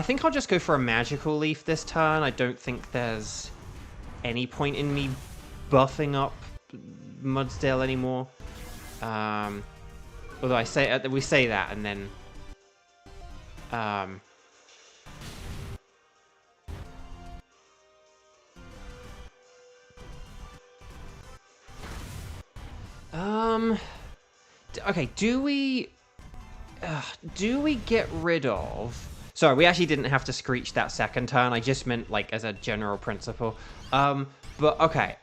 think I'll just go for a Magical Leaf this turn. I don't think there's any point in me buffing up Mudsdale anymore. Although we say that, and then... Okay, do we get rid of... Sorry, we actually didn't have to Screech that second turn. I just meant, like, as a general principle. But, okay.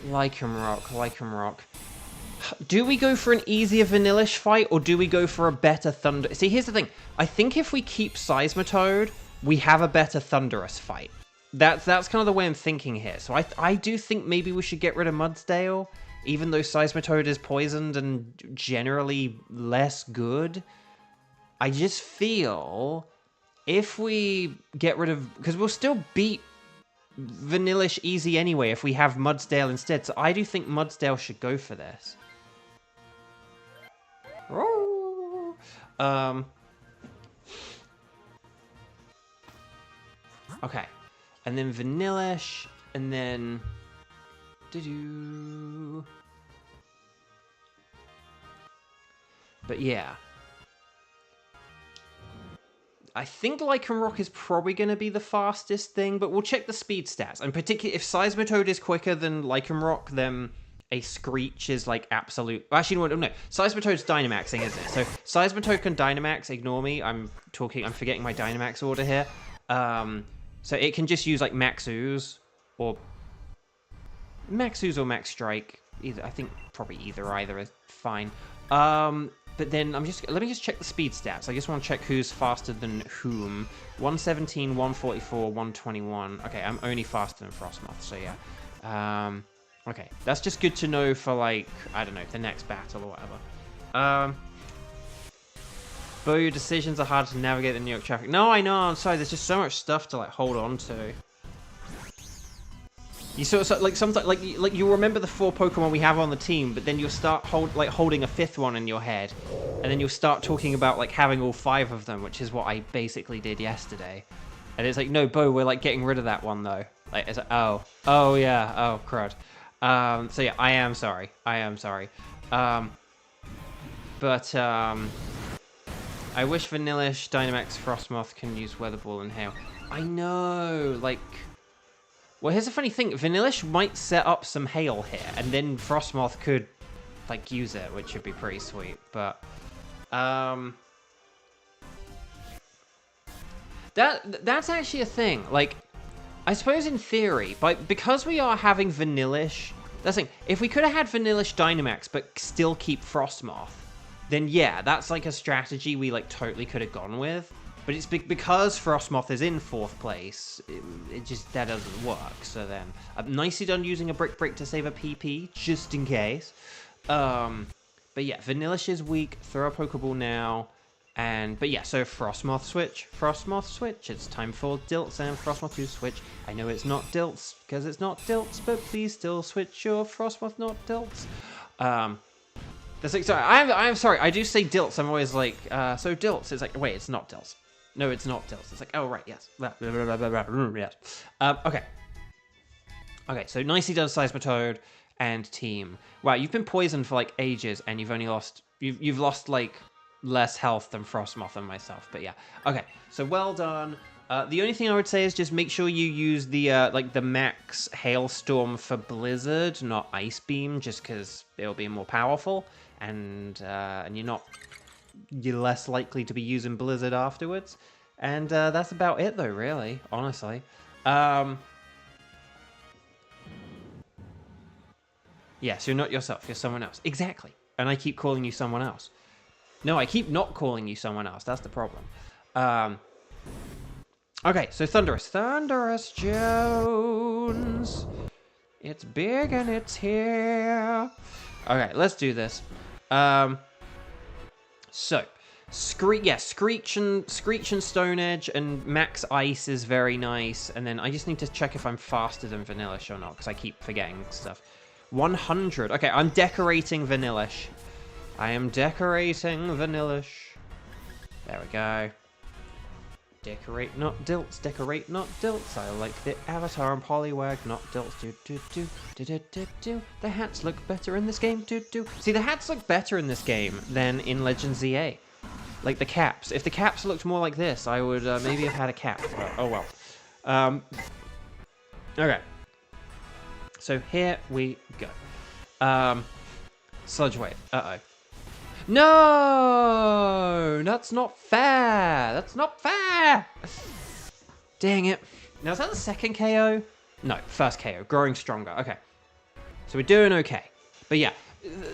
Lycanroc. Do we go for an easier Vanillish fight, or do we go for a better Thunder... See, here's the thing. I think if we keep Seismitoad, we have a better Thunderous fight. That's kind of the way I'm thinking here. So I do think maybe we should get rid of Mudsdale, even though Seismitoad is poisoned and generally less good. I just feel if we get rid of... Because we'll still beat Vanillish easy anyway if we have Mudsdale instead. So I do think Mudsdale should go for this. Okay. And then Vanillish, and then... But yeah. I think Lycanroc is probably going to be the fastest thing, but we'll check the speed stats. And particularly, if Seismitoad is quicker than Lycanroc, then a Screech is like absolute... Actually, no. Seismitoad's Dynamaxing, isn't it? So Seismitoad can Dynamax. Ignore me. I'm forgetting my Dynamax order here. So it can just use like Max Ooze or Max Strike. Either, I think probably either is fine. But then let me just check the speed stats. I just want to check who's faster than whom. 117, 144, 121. Okay, I'm only faster than Frostmoth, so yeah. Okay, that's just good to know for, like, I don't know, the next battle or whatever. Bo, your decisions are hard to navigate the New York traffic. No, I know, I'm sorry, there's just so much stuff to, like, hold on to. You sort of, like, sometimes, like you remember the 4 Pokemon we have on the team, but then you'll start holding a 5th one in your head, and then you'll start talking about, like, having all 5 of them, which is what I basically did yesterday. And it's like, no, Bo, we're, like, getting rid of that one, though. Like, it's like, oh, yeah, oh, crud. So yeah, I am sorry. But, I wish Vanillish Dynamax Frostmoth can use Weather Ball and Hail. I know, like... Well, here's the funny thing. Vanillish might set up some Hail here, and then Frostmoth could, like, use it, which would be pretty sweet. But, that's actually a thing. Like, I suppose in theory, because we are having Vanillish... That's the thing. If we could have had Vanillish Dynamax, but still keep Frostmoth, then yeah, that's like a strategy we like totally could have gone with. But it's because Frostmoth is in 4th place, it just, that doesn't work. So then, nicely done using a Brick Break to save a PP, just in case. But yeah, Vanillish is weak, throw a Pokeball now. But yeah, so Frostmoth switch, it's time for Dilts and Frostmoth to switch. I know it's not Dilts, because it's not Dilts, but please still switch your Frostmoth, not Dilts. That's like, sorry, I'm sorry, I do say Dilts, I'm always like, so Dilts, it's like, wait, it's not Dilts. No, it's not Dilts, it's like, oh, right, yes. Yes. Okay. Okay, so nicely done, Seismitoad and team. Wow, you've been poisoned for like ages, and you've only lost, you've lost like, less health than Frostmoth and myself, but yeah. Okay, so well done. The only thing I would say is just make sure you use the like the max Hailstorm for Blizzard, not Ice Beam, just because it'll be more powerful, and you're less likely to be using Blizzard afterwards. And that's about it, though, really, honestly. Yeah, so you're not yourself, you're someone else. Exactly. And I keep calling you someone else. No, I keep not calling you someone else. That's the problem. Okay, so Thunderous. Thunderous Jones. It's big and it's here. Okay, let's do this. So, Screech and Stone Edge and Max Ice is very nice. And then I just need to check if I'm faster than Vanillish or not, because I keep forgetting stuff. 100. Okay, I'm decorating Vanillish. I am decorating Vanillish. There we go. Decorate, not Dilts. Decorate, not Dilts. I like the avatar and Poliwag, not Dilts. Do. The hats look better in this game. Do. See, the hats look better in this game than in Legends EA. Like the caps. If the caps looked more like this, I would maybe have had a cap. But, oh well. Okay. So here we go. Sludge Wave. Uh-oh. No! That's not fair! That's not fair! Dang it. Now, is that the second KO? No, first KO. Growing stronger. Okay. So we're doing okay. But yeah,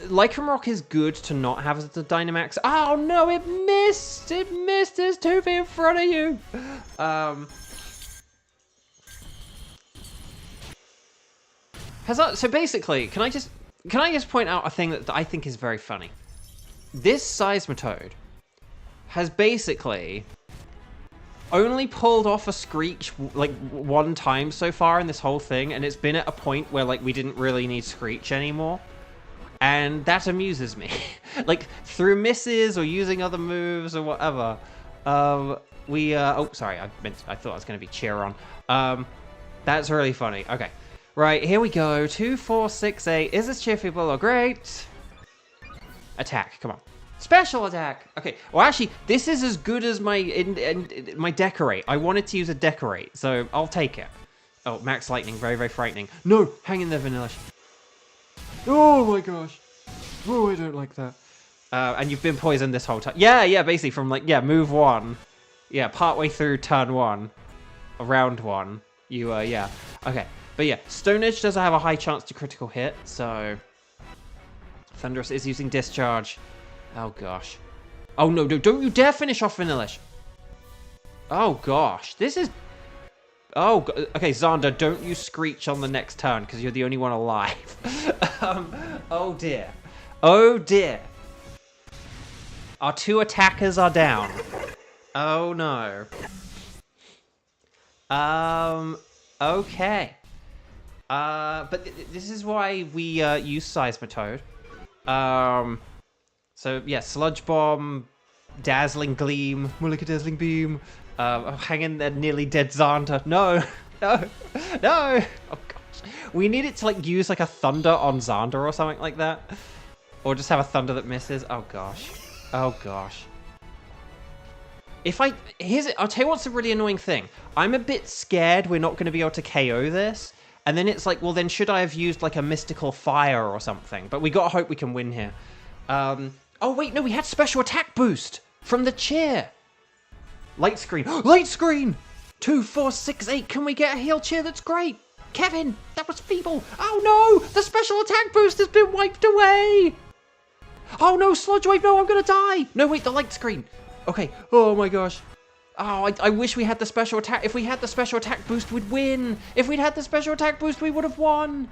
Lycanroc is good to not have as the Dynamax. Oh no, it missed! It missed! There's 2 feet in front of you! So basically, can I just point out a thing that I think is very funny? This Seismitoad has basically only pulled off a Screech like 1 time so far in this whole thing, and it's been at a point where like we didn't really need Screech anymore, and that amuses me. Like through misses or using other moves or whatever. Oh sorry, I thought I was going to be cheer on. That's really funny. Okay, right, here we go. 2, 4, 6, 8. Is this cheer people or great? Attack, come on. Special attack! Okay, well actually, this is as good as my my Decorate. I wanted to use a Decorate, so I'll take it. Oh, Max Lightning, very, very frightening. No! Hang in there, Vanillish. Oh my gosh. Oh, I don't like that. And you've been poisoned this whole time. Yeah, basically from like, move 1. Yeah, partway through turn 1. Round 1. You, yeah. Okay, but yeah, Stone Edge does have a high chance to critical hit, so... Thunderous is using Discharge. Oh, gosh. Oh, no, don't you dare finish off Vanillish. Oh, gosh. This is... Oh, okay, Xander, don't you Screech on the next turn, because you're the only one alive. Oh, dear. Oh, dear. Our 2 attackers are down. Oh, no. Okay. But this is why we use Seismitoad. So yeah, Sludge Bomb, Dazzling Gleam, more like a Dazzling Beam. Hanging there, nearly dead Xander. No, no. Oh gosh, we need it to like use like a Thunder on Xander or something like that. Or just have a thunder that misses. Oh, gosh. Oh, gosh. I'll tell you what's a really annoying thing. I'm a bit scared we're not going to be able to KO this. And then it's like, well, then should I have used like a mystical fire or something? But we gotta hope we can win here. Oh, wait, no, we had special attack boost from the chair. Light screen. Light screen! 2, 4, 6, 8. Can we get a heal cheer? That's great. Kevin, that was feeble. Oh, no, the special attack boost has been wiped away. Oh, no, Sludge Wave. No, I'm going to die. No, wait, the light screen. Okay. Oh, my gosh. Oh, I wish we had the special attack. If we had the special attack boost, we'd win. If we'd had the special attack boost, we would have won.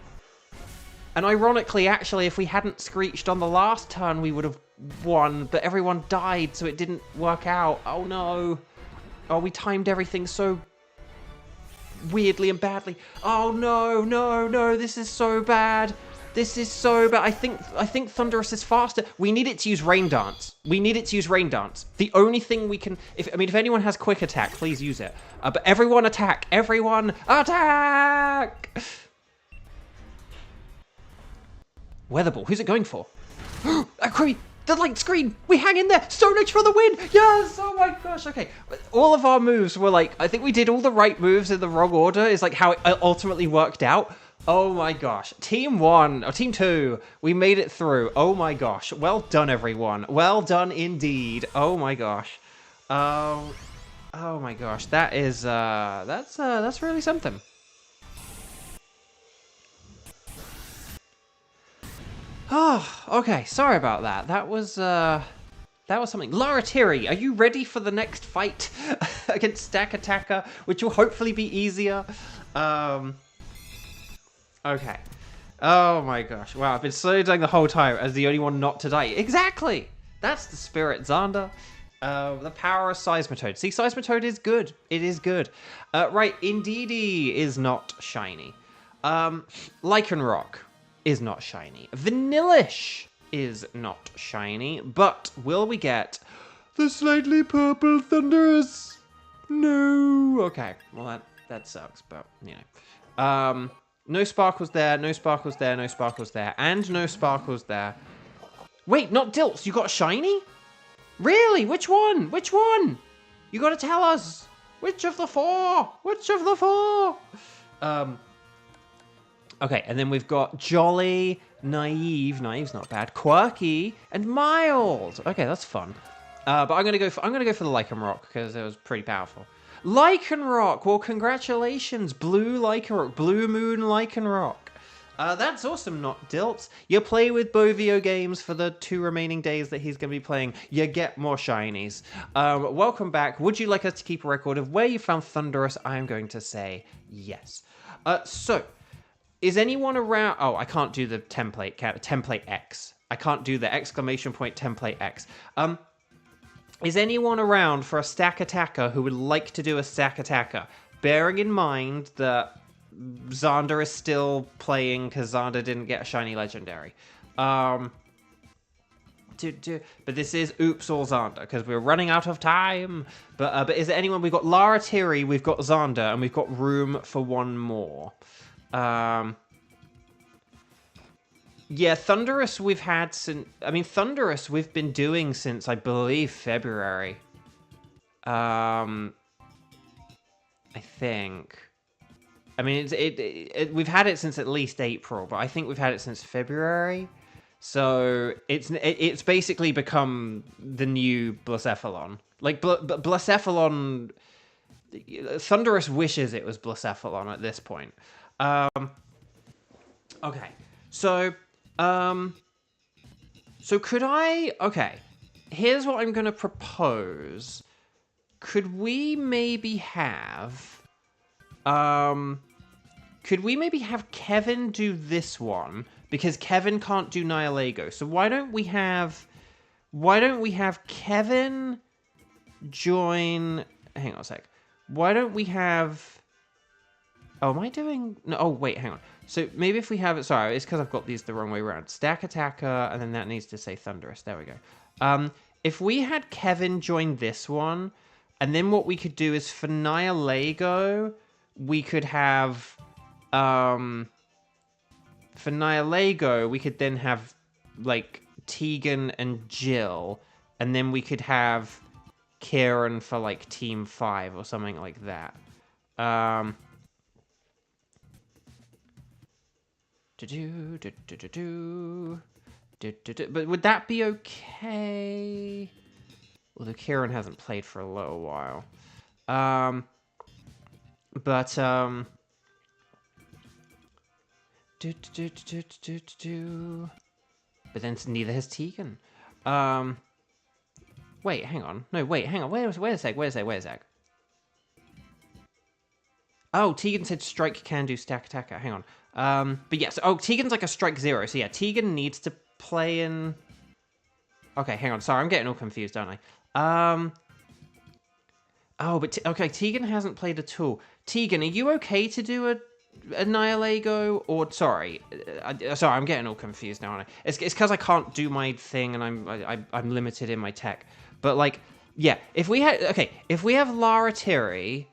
And ironically, actually, if we hadn't screeched on the last turn, we would have won. But everyone died, so it didn't work out. Oh, no. Oh, we timed everything so weirdly and badly. Oh, no, no, no. This is so bad. This is so bad. I think Thunderous is faster. We need it to use Rain Dance. We need it to use Rain Dance. The only thing we can... if anyone has Quick Attack, please use it. But everyone attack. Everyone attack! Weatherball. Who's it going for? Akri, the light screen. We hang in there. Stone Edge for the win. Yes. Oh my gosh. Okay. All of our moves were like... I think we did all the right moves in the wrong order. Is like how it ultimately worked out. Oh my gosh. Team 1, or Team 2, we made it through. Oh my gosh. Well done, everyone. Well done indeed. Oh my gosh. Oh my gosh. That is, that's really something. Oh, okay. Sorry about that. That was something. Lara Tiri, are you ready for the next fight against Stack Attacker, which will hopefully be easier? Okay. Oh my gosh. Wow, I've been slowly dying the whole time as the only one not to die. Exactly! That's the spirit, Xander. The power of Seismitoad. See, Seismitoad is good. It is good. Right, Indeedee is not shiny. Lycanroc is not shiny. Vanillish is not shiny. But will we get the slightly purple Thunderous? No. Okay, well that sucks, but, you know. No Sparkles there, no Sparkles there, no Sparkles there, and no Sparkles there. Wait, not Dilts, you got a shiny? Really? Which one? Which one? You gotta tell us. Which of the 4? Which of the 4? Okay, and then we've got Jolly, Naive, Naive's not bad, Quirky, and Mild. Okay, that's fun. But I'm gonna go for the Lycanroc because it was pretty powerful. Lycanroc! Well, congratulations, Blue Lycanroc, Blue Moon Lycanroc. That's awesome, not Dilts. You play with Bovio games for the 2 remaining days that he's going to be playing. You get more shinies. Welcome back. Would you like us to keep a record of where you found Thunderous? I'm going to say yes. So, is anyone around... Oh, I can't do the template X. I can't do the exclamation point template X. Is anyone around for a Stack Attacker who would like to do a Stack Attacker? Bearing in mind that Xander is still playing because Xander didn't get a shiny legendary. But this is Oops All Xander because we're running out of time. But is there anyone? We've got Lara Tiri, we've got Xander, and we've got room for one more. Yeah, Thunderous we've had since... I mean, Thunderous we've been doing since, I believe, February. I think. I mean, we've had it since at least April, but I think we've had it since February. So it's basically become the new Blacephalon. Like, Blacephalon... Thunderous wishes it was Blacephalon at this point. Okay, so could I... Okay, here's what I'm going to propose. Could we maybe have... could we maybe have Kevin do this one? Because Kevin can't do Nihilego. So why don't we have Kevin join... Hang on a sec. Why don't we have... Oh, am I doing... No, oh, wait, hang on. So maybe if we have it... Sorry, it's because I've got these the wrong way around. Stack Attacker, and then that needs to say Thunderous. There we go. If we had Kevin join this one, and then what we could do is for Nihilego, we could have... For Nihilego, we could then have, like, Tegan and Jill, and then we could have Kieran for like Team 5 or something like that. But would that be okay? Although Kieran hasn't played for a little while. But then neither has Tegan. Wait, hang on. No, wait, hang on. Wait a sec. Oh, Tegan said strike can do stack attacker. Hang on. But yes. Oh, Tegan's like a strike 0. So yeah, Tegan needs to play in. Okay, hang on. Sorry, I'm getting all confused, aren't I? Oh, but okay, Tegan hasn't played at all. Tegan, are you okay to do a Nihilego? Or sorry, I'm getting all confused now. Aren't I? It's because I can't do my thing and I'm limited in my tech. But like, yeah, if we have Laratiri,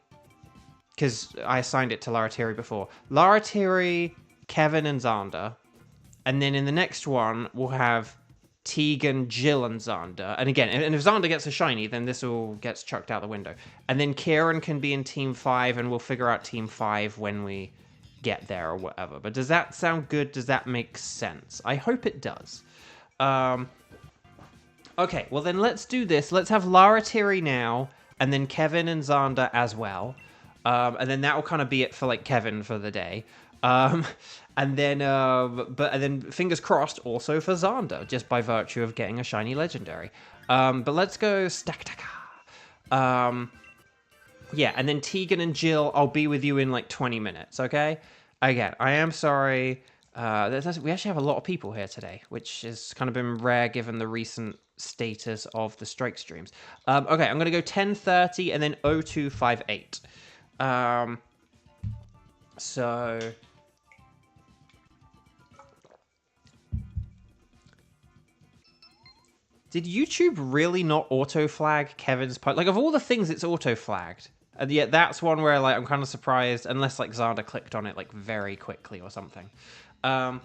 because I assigned it to Laratiri before. Laratiri, Kevin, and Xander, and then in the next one we'll have Tegan, Jill, and Xander. And again, and if Xander gets a shiny, then this all gets chucked out the window. And then Kieran can be in Team 5, and we'll figure out Team 5 when we get there or whatever. But does that sound good? Does that make sense? I hope it does. Okay, well then let's do this. Let's have Laratiri now, and then Kevin and Xander as well. And then that will kind of be it for like Kevin for the day. And then fingers crossed also for Xander, just by virtue of getting a shiny legendary. But let's go Stack-Taka. Yeah, and then Tegan and Jill, I'll be with you in like 20 minutes, okay? Again, I am sorry. We actually have a lot of people here today, which has kind of been rare given the recent status of the strike streams. Okay, I'm going to go 10:30 and then 0258. So did YouTube really not auto flag Kevin's post? Like, of all the things it's auto flagged, and yet that's one where like I'm kind of surprised, unless like Xander clicked on it like very quickly or something. That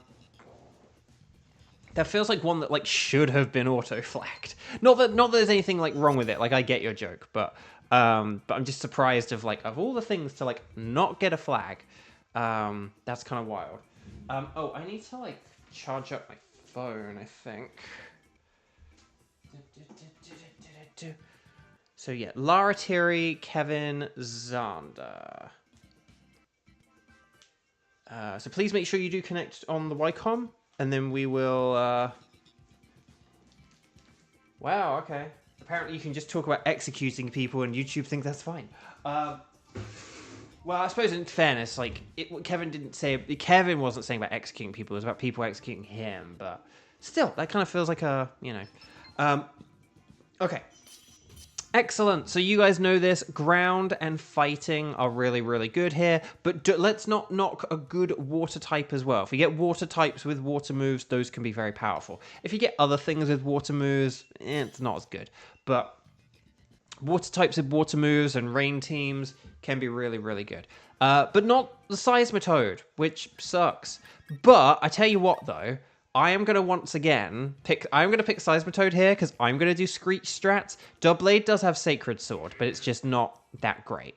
feels like one that like should have been auto flagged. Not that there's anything like wrong with it. Like I get your joke, but I'm just surprised of all the things to like not get a flag. That's kind of wild. Oh, I need to like charge up my phone, I think. So yeah, Laratiri, Kevin, Xander. So please make sure you do connect on the Wycom, and then we will... Wow, okay. Apparently you can just talk about executing people and YouTube thinks that's fine. Well, I suppose in fairness, like, Kevin wasn't saying about executing people, it was about people executing him, but still, that kind of feels like a, okay. Excellent. So you guys know this. Ground and fighting are really, really good here. But let's not knock a good water type as well. If we get water types with water moves, those can be very powerful. If you get other things with water moves, it's not as good. But water types with water moves and rain teams can be really, really good. But not the Seismitoad, which sucks. But I tell you what, though. I am going to once again pick Seismitoad here because I'm going to do Screech strats. Doublade does have Sacred Sword, but it's just not that great.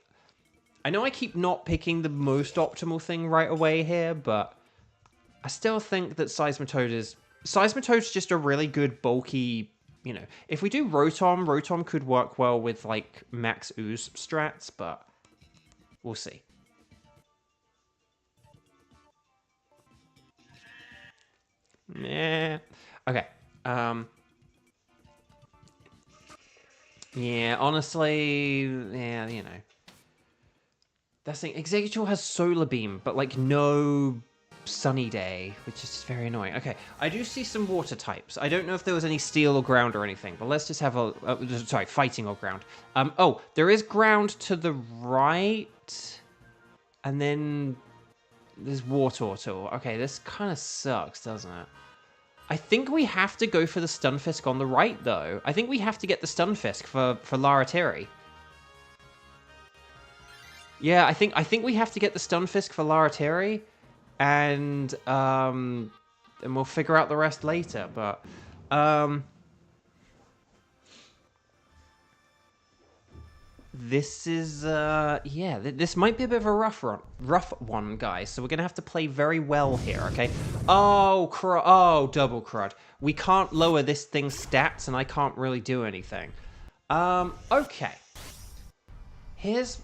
I know I keep not picking the most optimal thing right away here, but I still think that Seismitoad's just a really good bulky, if we do Rotom could work well with like Max Ooze strats, but we'll see. Yeah. Okay. Yeah, honestly, yeah, That's the thing. Exeggutor has Solar Beam, but like no Sunny Day, which is just very annoying. Okay, I do see some water types. I don't know if there was any steel or ground or anything, but let's just have sorry, fighting or ground. Oh, there is ground to the right, and then there's water. Okay, this kind of sucks, doesn't it? I think we have to go for the Stunfisk on the right, though. I think we have to get the Stunfisk for Laratiri. Yeah, I think we have to get the Stunfisk for Laratiri, and we'll figure out the rest later. But This is, yeah, this might be a bit of a rough one, guys. So we're gonna have to play very well here, okay? Oh, double crud. We can't lower this thing's stats, and I can't really do anything. Okay. Here's,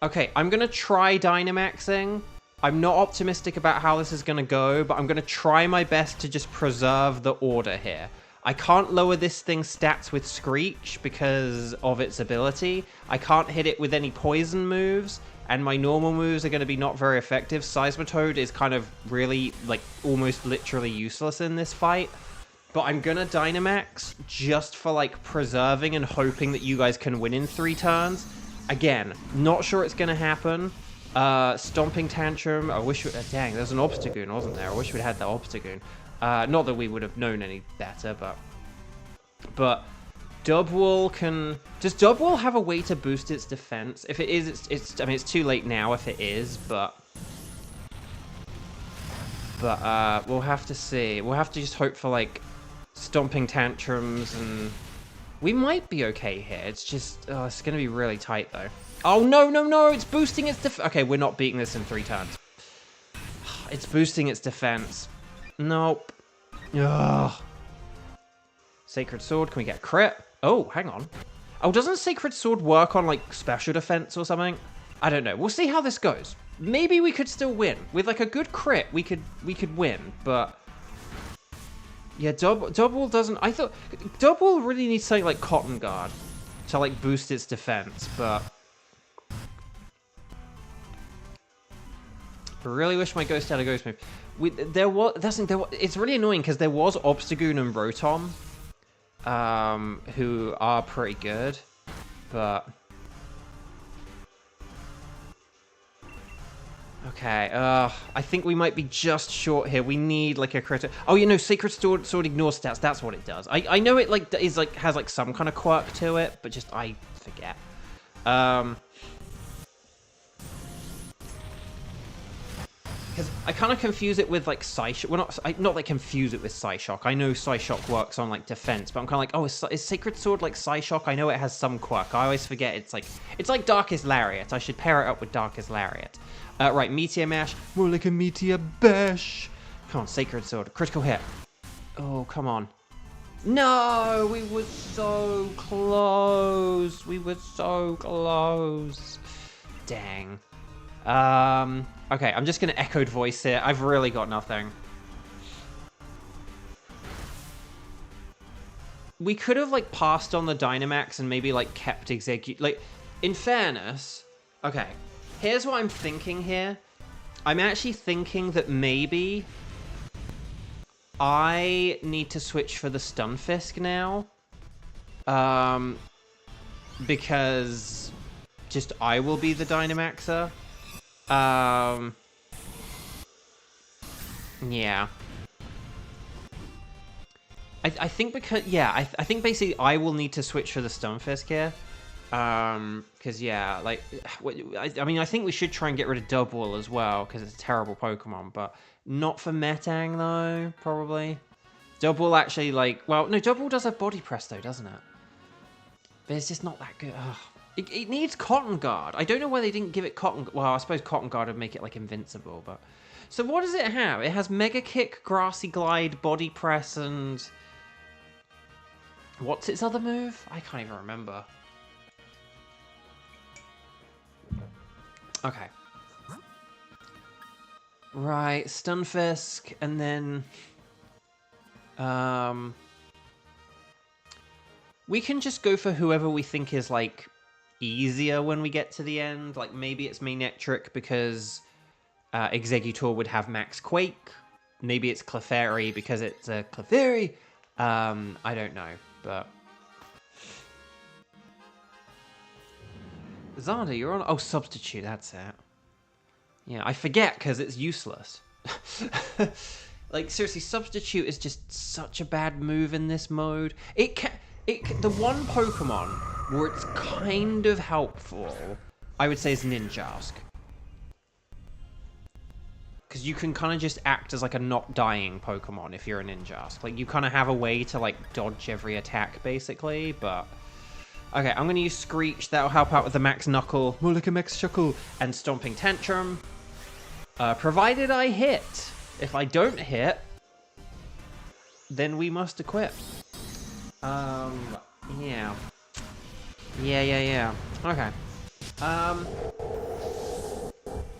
Okay, I'm gonna try Dynamaxing. I'm not optimistic about how this is gonna go, but I'm gonna try my best to just preserve the order here. I can't lower this thing's stats with Screech because of its ability. I can't hit it with any poison moves, and my normal moves are going to be not very effective. Seismitoad is kind of really, like, almost literally useless in this fight. But I'm going to Dynamax just for, like, preserving and hoping that you guys can win in 3 turns. Again, not sure it's going to happen. Stomping Tantrum. I wish... dang, there's an Obstagoon, wasn't there? I wish we'd had that Obstagoon. Not that we would have known any better, but Dubwool can... Does Dubwool have a way to boost its defense? If it is, it's I mean, it's too late now if it is, but we'll have to see. We'll have to just hope for, like, Stomping Tantrums, and we might be okay here. It's just, it's going to be really tight, though. Oh, no, it's boosting its defense. Okay, we're not beating this in 3 turns. It's boosting its defense. Nope. Ugh. Sacred Sword, can we get a crit? Oh, hang on. Oh, doesn't Sacred Sword work on, like, special defense or something? I don't know. We'll see how this goes. Maybe we could still win. With, like, a good crit, we could win, but... Yeah, Dubwool doesn't... I thought... Dubwool really needs something like Cotton Guard to, like, boost its defense, but... I really wish my Ghost had a Ghost move. It's really annoying because there was Obstagoon and Rotom, who are pretty good, but okay. I think we might be just short here. We need like a crit. Oh, you know, Sacred Sword ignores stats. That's what it does. I know it like is like has like some kind of quirk to it, but just I forget. Because I kind of confuse it with, like, Psyshock. Well, not like confuse it with Psyshock. I know Psyshock works on, like, defense, but I'm kind of like, oh, is Sacred Sword like Psyshock? I know it has some quirk. I always forget it's like Darkest Lariat. I should pair it up with Darkest Lariat. Right, Meteor Mash. More like a Meteor Bash. Come on, Sacred Sword. Critical hit. Oh, come on. No, we were so close. We were so close. Dang. Okay, I'm just gonna Echoed Voice here. I've really got nothing. We could have, like, passed on the Dynamax and maybe, like, kept Execute... Like, in fairness... Okay, here's what I'm thinking here. I'm actually thinking that maybe I need to switch for the Stunfisk now. Because just I will be the Dynamaxer. Yeah. I think because, yeah, I think basically I will need to switch for the Stunfisk here. Because, yeah, like, I mean, I think we should try and get rid of Dubwool as well, because it's a terrible Pokemon, but not for Metang, though, probably. Dubwool actually, like, well, no, Dubwool does have Body Press, though, doesn't it? But it's just not that good. Ugh. It needs Cotton Guard. I don't know why they didn't give it Cotton... Well, I suppose Cotton Guard would make it, like, invincible, but... So what does it have? It has Mega Kick, Grassy Glide, Body Press, and... What's its other move? I can't even remember. Okay. Right, Stunfisk, and then... We can just go for whoever we think is, like... easier when we get to the end. Like, maybe it's Manectric because Exeggutor would have Max Quake. Maybe it's Clefairy because it's a Clefairy. I don't know, but... Zarda, you're on... Oh, Substitute, that's it. Yeah, I forget because it's useless. Like, seriously, Substitute is just such a bad move in this mode. The one Pokemon where it's kind of helpful, I would say, is Ninjask. because you can kind of just act as like a not dying Pokemon if you're a Ninjask. Like, you kind of have a way to like dodge every attack, basically, but... Okay, I'm going to use Screech. That'll help out with the Max Knuckle, more like a Max Chuckle, and Stomping Tantrum. Provided I hit. If I don't hit, then we must equip. Yeah. Okay.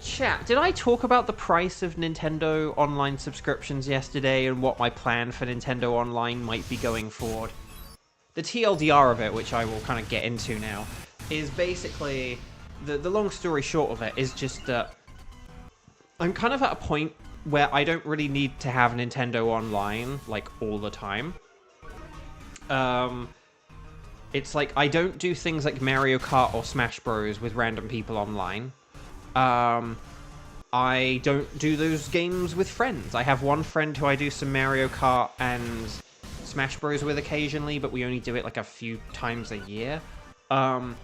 Chat, did I talk about the price of Nintendo Online subscriptions yesterday and what my plan for Nintendo Online might be going forward? The TLDR of it, which I will kind of get into now, is basically, the long story short of it is just that I'm kind of at a point where I don't really need to have Nintendo Online, like, all the time. It's like, I don't do things like Mario Kart or Smash Bros. With random people online. I don't do those games with friends. I have one friend who I do some Mario Kart and Smash Bros. With occasionally, but we only do it like a few times a year. And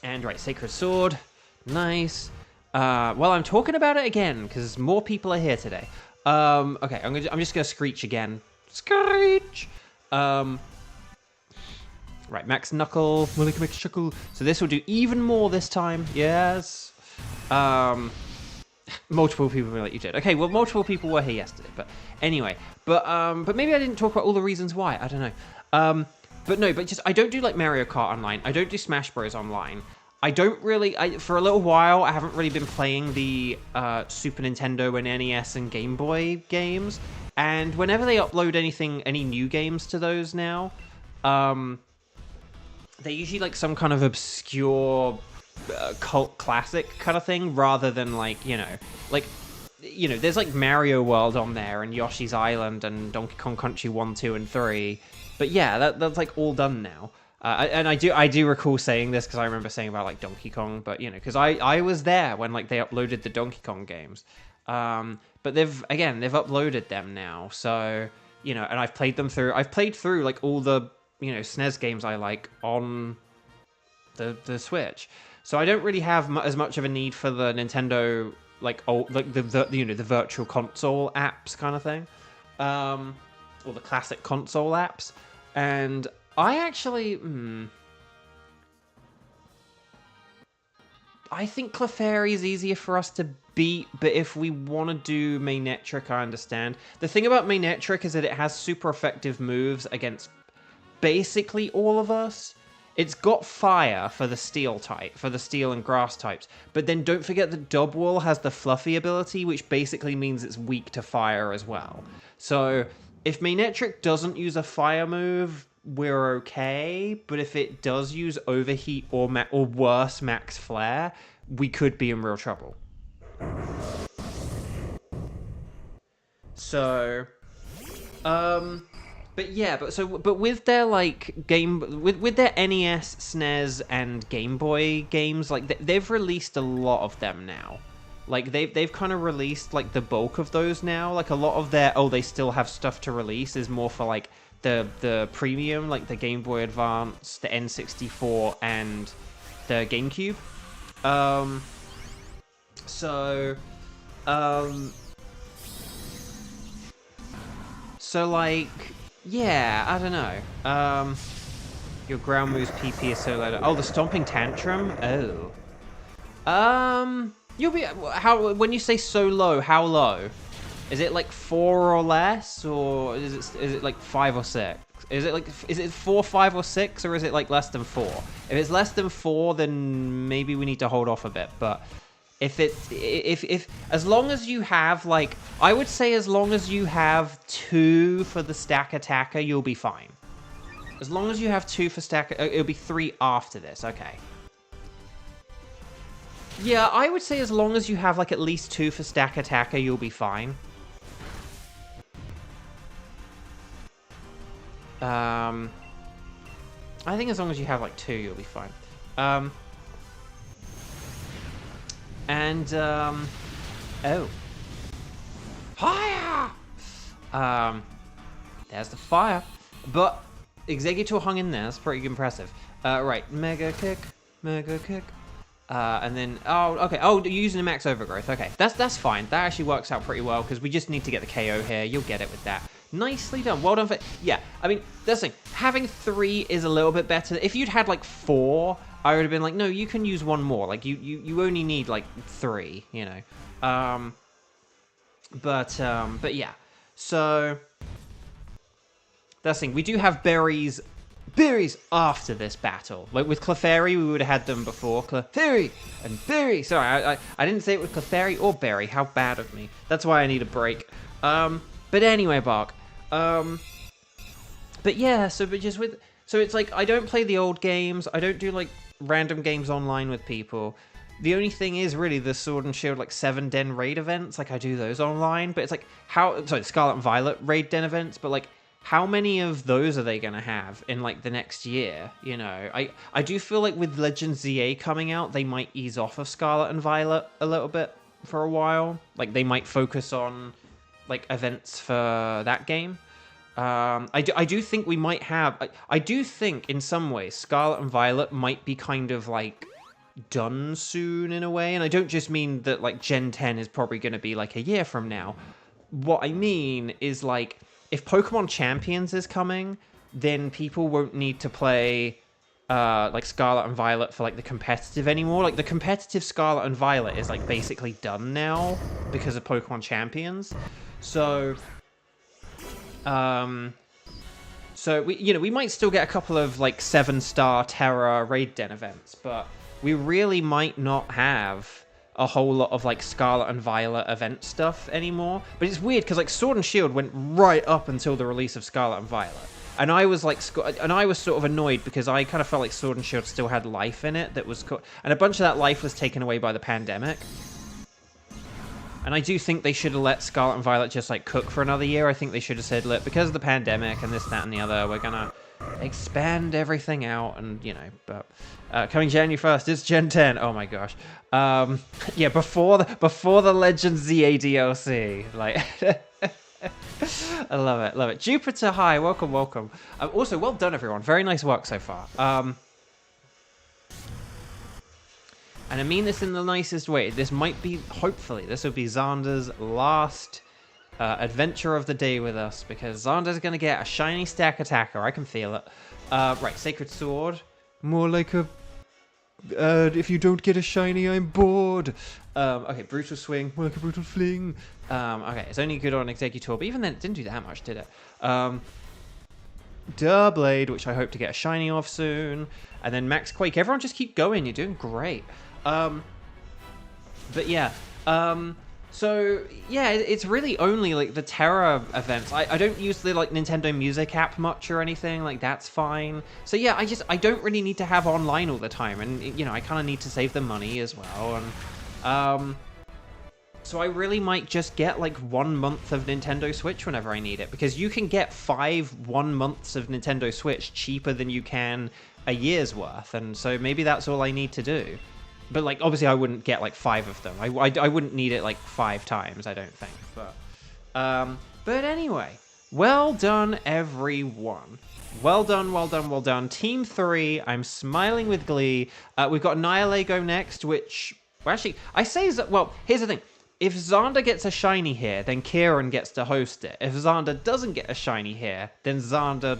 right, Sacred Sword. Nice. Well, I'm talking about it again, because more people are here today. Okay, I'm just gonna Screech again. Screech! Right, Max Knuckle, Mullica Max Chuckle. So this will do even more this time. Yes. Multiple people will let you did. Okay, well, multiple people were here yesterday, but anyway. But maybe I didn't talk about all the reasons why. I don't know. But just, I don't do, like, Mario Kart online. I don't do Smash Bros. Online. I don't really... for a little while, I haven't really been playing the Super Nintendo and NES and Game Boy games. And whenever they upload any new games to those now, they're usually, like, some kind of obscure cult classic kind of thing, rather than, like, there's, like, Mario World on there, and Yoshi's Island, and Donkey Kong Country 1, 2, and 3. But yeah, that's, like, all done now. And I do recall saying this, because I remember saying about, like, Donkey Kong, but, because I was there when, like, they uploaded the Donkey Kong games. But they've uploaded them now, so, and I've played through, like, all the, SNES games I like on the Switch. So I don't really have as much of a need for the Nintendo, like, the virtual console apps kind of thing. Or the classic console apps. And I actually... I think Clefairy is easier for us to beat, but if we want to do Manectric, I understand. The thing about Manectric is that it has super effective moves against basically all of us. It's got fire for the steel type, for the steel and grass types, but then don't forget that Dubwool has the fluffy ability, which basically means it's weak to fire as well. So if Manectric doesn't use a fire move, we're okay, but if it does use Overheat or worse, Max Flare, we could be in real trouble. So, but yeah, but with their, like, with their NES, SNES, and Game Boy games, like, they've released a lot of them now. Like, they've kind of released, like, the bulk of those now. Like, a lot of their, they still have stuff to release is more for, like, the premium, like the Game Boy Advance, the N64, and the GameCube. So like, yeah, I don't know. Your ground moves PP is so low. Oh, the Stomping Tantrum? Oh. You'll be, when you say so low, how low? Is it like 4 or less, or is it like 5 or 6? Is it 4, 5, or 6, or is it like less than 4? If it's less than 4, then maybe we need to hold off a bit. But if as long as you have, like, I would say as long as you have 2 for the stack attacker, you'll be fine. As long as you have 2 for stack, it'll be 3 after this. Okay. Yeah, I would say as long as you have, like, at least 2 for stack attacker, you'll be fine. I think as long as you have, like, 2, you'll be fine. Oh. Fire! There's the fire. But Exeggutor hung in there. That's pretty impressive. Right, Mega Kick. Mega Kick. And then, oh, okay. Oh, you're using a max overgrowth. Okay, that's fine. That actually works out pretty well because we just need to get the KO here. You'll get it with that. Nicely done. Well done for... Yeah, I mean, that's the thing. Having 3 is a little bit better. If you'd had, like, 4, I would have been like, no, you can use 1 more. Like, you only need, like, 3, you know. But yeah. So, that's the thing. We do have berries after this battle. Like with Clefairy, we would have had them before. Clefairy and Berry. Sorry, I didn't say it with Clefairy or Berry. How bad of me. That's why I need a break. But anyway, Bark. But yeah, so it's like I don't play the old games. I don't do like random games online with people. The only thing is really the Sword and Shield like 7 Den raid events. Like I do those online, but it's like Scarlet and Violet raid Den events, but like how many of those are they going to have in, like, the next year, you know? I do feel like with Legends ZA coming out, they might ease off of Scarlet and Violet a little bit for a while. Like, they might focus on, like, events for that game. I do think we might have... I do think, in some ways, Scarlet and Violet might be kind of, like, done soon in a way. And I don't just mean that, like, Gen 10 is probably going to be, like, a year from now. What I mean is, like... If Pokemon Champions is coming, then people won't need to play like Scarlet and Violet for like the competitive anymore. Like the competitive Scarlet and Violet is like basically done now because of Pokemon Champions. So we might still get a couple of like 7-star Terra Raid Den events, but we really might not have a whole lot of like Scarlet and Violet event stuff anymore. But it's weird because like Sword and Shield went right up until the release of Scarlet and Violet, and I was sort of annoyed because I kind of felt like Sword and Shield still had life in it that was and a bunch of that life was taken away by the pandemic. And I do think they should have let Scarlet and Violet just like cook for another year. I think they should have said, look, because of the pandemic and this, that, and the other, we're gonna expand everything out, and you know, but coming January 1st, it's Gen 10. Oh my gosh. Yeah, before the Legends ZA DLC. Like I love it. Jupiter, hi, welcome. Also, well done everyone. Very nice work so far. And I mean this in the nicest way. This might be, hopefully, this will be Xander's last adventure of the day with us, because Xander's going to get a shiny stack attacker. I can feel it. Right, Sacred Sword. More like a... if you don't get a shiny, I'm bored. Okay, Brutal Swing. More like a Brutal Fling. Okay, it's only good on Executor, but even then it didn't do that much, did it? Durblade, which I hope to get a shiny off soon. And then Max Quake. Everyone just keep going. You're doing great. But yeah. So, yeah, it's really only, like, the Terra events. I don't use the, like, Nintendo Music app much or anything. Like, that's fine. So, yeah, I don't really need to have online all the time. And, you know, I kind of need to save the money as well. And, so I really might just get, like, 1 month of Nintendo Switch whenever I need it. Because you can get 5 1-months of Nintendo Switch cheaper than you can a year's worth. And so maybe that's all I need to do. But, like, obviously I wouldn't get, like, 5 of them. I wouldn't need it, like, 5 times, I don't think. But anyway, well done, everyone. Well done. Team 3, I'm smiling with glee. We've got Nihilego next, which... Well, actually, I say... Well, here's the thing. If Xander gets a shiny here, then Kieran gets to host it. If Xander doesn't get a shiny here, then Xander...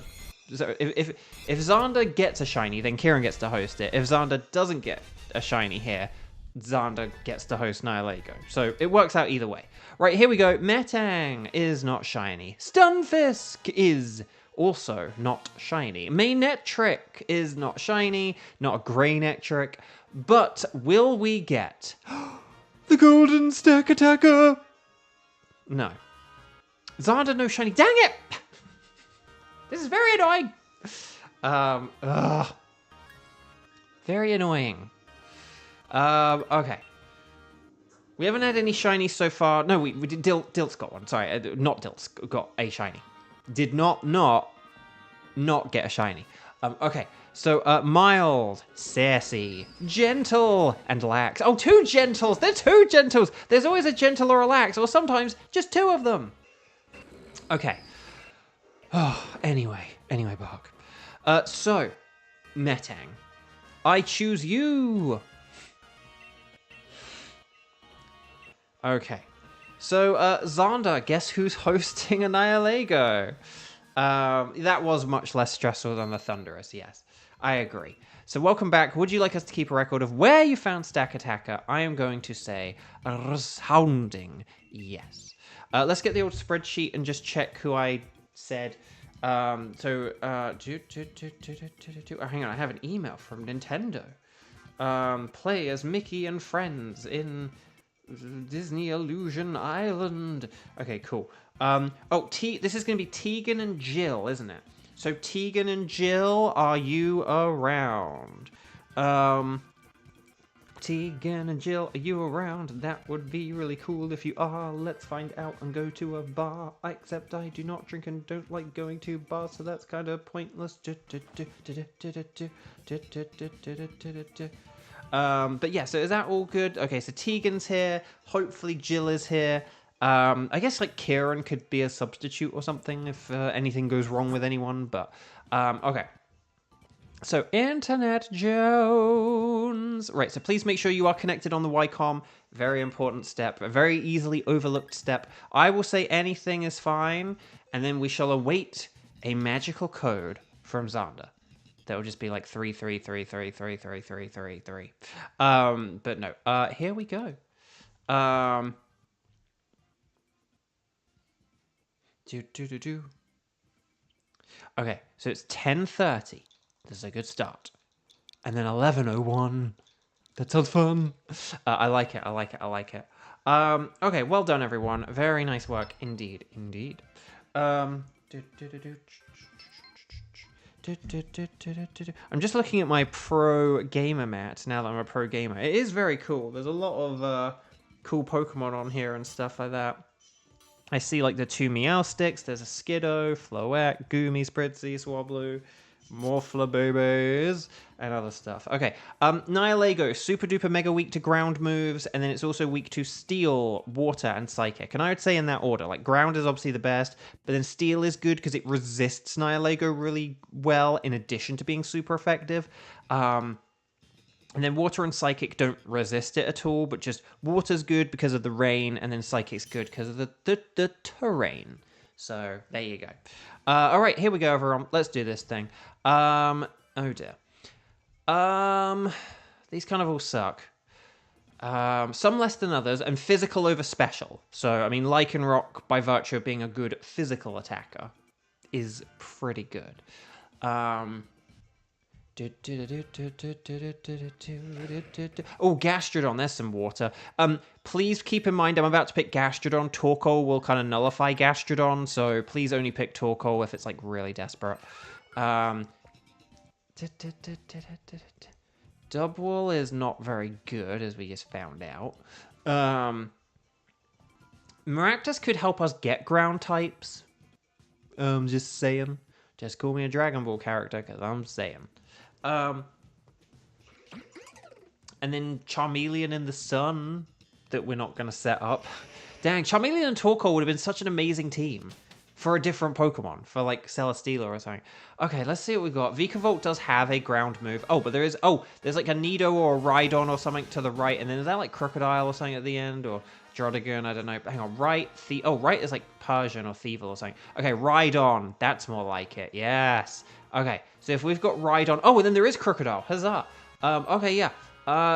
So if Xander gets a shiny, then Kieran gets to host it. If Xander doesn't get a shiny here, Xander gets to host Nihilego. So it works out either way. Right, here we go. Metang is not shiny. Stunfisk is also not shiny. Manectric is not shiny. Not a grey Nectric. But will we get the Golden Stack Attacker? No. Xander, no shiny. Dang it! This is very annoying. Very annoying. Okay. We haven't had any shinies so far. No, we did. Dilt's got one. Sorry, not Dilt's got a shiny. Did not get a shiny. Okay. So, mild, sassy, gentle, and lax. Oh, 2 gentles. They're 2 gentles. There's always a gentle or a lax, or sometimes just 2 of them. Okay. Oh, anyway, Bark. So, Metang, I choose you. Okay. So, Xander, guess who's hosting Annihilego? That was much less stressful than the Thunderous, yes. I agree. So welcome back. Would you like us to keep a record of where you found Stack Attacker? I am going to say a resounding yes. Let's get the old spreadsheet and just check who I said. Hang on, I have an email from Nintendo. Play as Mickey and friends in Disney Illusion Island. Okay, cool. This is going to be Tegan and Jill, isn't it? So Tegan and Jill, are you around? Tegan and Jill, are you around? That would be really cool if you are. Let's find out and go to a bar. Except I do not drink and don't like going to bars, so that's kind of pointless. But yeah, so is that all good? Okay, so Tegan's here. Hopefully Jill is here. I guess like Kieran could be a substitute or something if anything goes wrong with anyone, but okay. So Internet Jones. Right, so please make sure you are connected on the Ycom. Very important step, a very easily overlooked step. I will say anything is fine, and then we shall await a magical code from Xander. That will just be like 333333333. But no. Here we go. Okay, so it's 10:30. This is a good start. And then 11:01. That sounds fun. I like it. Okay, well done, everyone. Very nice work indeed. I'm just looking at my pro gamer mat now that I'm a pro gamer. It is very cool. There's a lot of cool Pokemon on here and stuff like that. I see like the 2 Meowsticks. There's a Skiddo, Floette, Goomy, Spritzy, Swablu, Morphla babies, and other stuff. Okay, Nihilego, super duper mega weak to ground moves, and then it's also weak to steel, water, and psychic. And I would say in that order, like ground is obviously the best, but then steel is good because it resists Nihilego really well, in addition to being super effective. And then water and psychic don't resist it at all, but just water's good because of the rain, and then psychic's good because of the terrain. So there you go. All right, here we go, everyone. Let's do this thing. Oh dear. These kind of all suck. Some less than others, and physical over special. So, I mean, Lycanroc, by virtue of being a good physical attacker, is pretty good. Oh, Gastrodon, there's some water. Please keep in mind I'm about to pick Gastrodon. Torkoal will kind of nullify Gastrodon, so please only pick Torkoal if it's like really desperate. Dubwool is not very good, as we just found out. Maractus could help us get ground types. Just saying. Just call me a Dragon Ball character, because I'm saying. And then Charmeleon in the sun that we're not going to set up. Dang, Charmeleon and Torkoal would have been such an amazing team for a different Pokemon, for like Celesteela or something. Okay, let's see what we got. Vikavolt does have a ground move. Oh, but there's like a Nido or a Rhydon or something to the right, and then is that like Crocodile or something at the end, or Drodigan? I don't know. Hang on, right is like Persian or Thievul or something. Okay, Rhydon, that's more like it. Yes. Okay, so if we've got Rhydon, oh, and then there is Crocodile. Huzzah. Okay, yeah.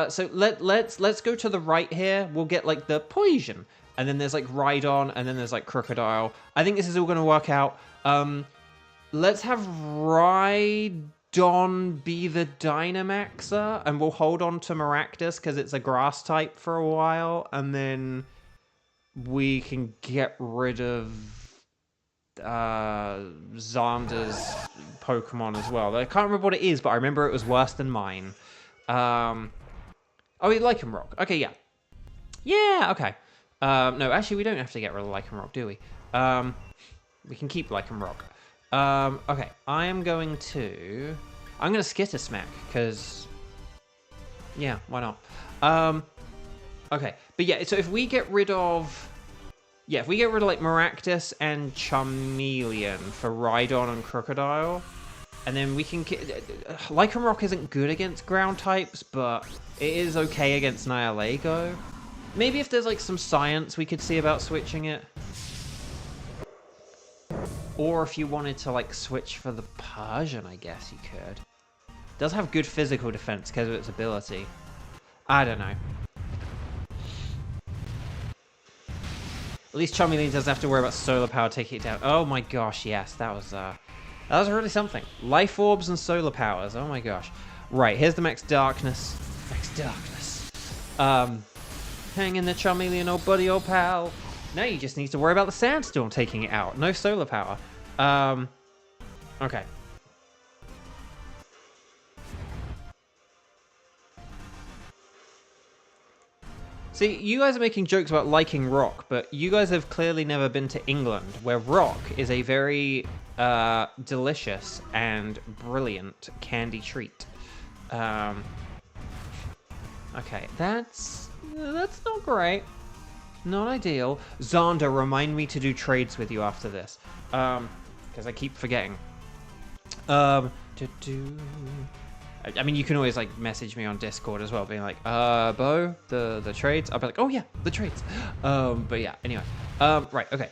So let's go to the right here. We'll get like the Poison, and then there's like Rhydon, and then there's like Crocodile. I think this is all going to work out. Let's have Rhydon be the Dynamaxer, and we'll hold on to Maractus because it's a grass type for a while, and then we can get rid of Xander's Pokemon as well. I can't remember what it is, but I remember it was worse than mine. Oh, Lycanroc. Okay, yeah. Yeah, okay. No, actually, we don't have to get rid of Lycanroc, do we? We can keep Lycanroc. Okay, I'm going to Skitter Smack, because... yeah, why not? Okay, but yeah, so if we get rid of... yeah, if we get rid of, like, Maractus and Charmeleon for Rhydon and Crocodile, and then we can... Lycanroc isn't good against ground types, but it is okay against Nihilego. Maybe if there's like some science we could see about switching it. Or if you wanted to like switch for the Persian, I guess you could. It does have good physical defense because of its ability. I don't know. At least Charmeleon doesn't have to worry about solar power taking it down. Oh my gosh, yes, that was really something. Life orbs and solar powers. Oh my gosh. Right, here's the max darkness. Max darkness. Hang in the Charmeleon, old buddy, old pal. Now you just need to worry about the sandstorm taking it out. No solar power. Okay. See, you guys are making jokes about liking rock, but you guys have clearly never been to England, where rock is a very delicious and brilliant candy treat. Okay, that's not great. Not ideal. Xander, remind me to do trades with you after this. Because I keep forgetting. I mean, you can always, like, message me on Discord as well, being like, Bo, the trades? I'll be like, oh, yeah, the trades. But yeah, anyway. Right, okay.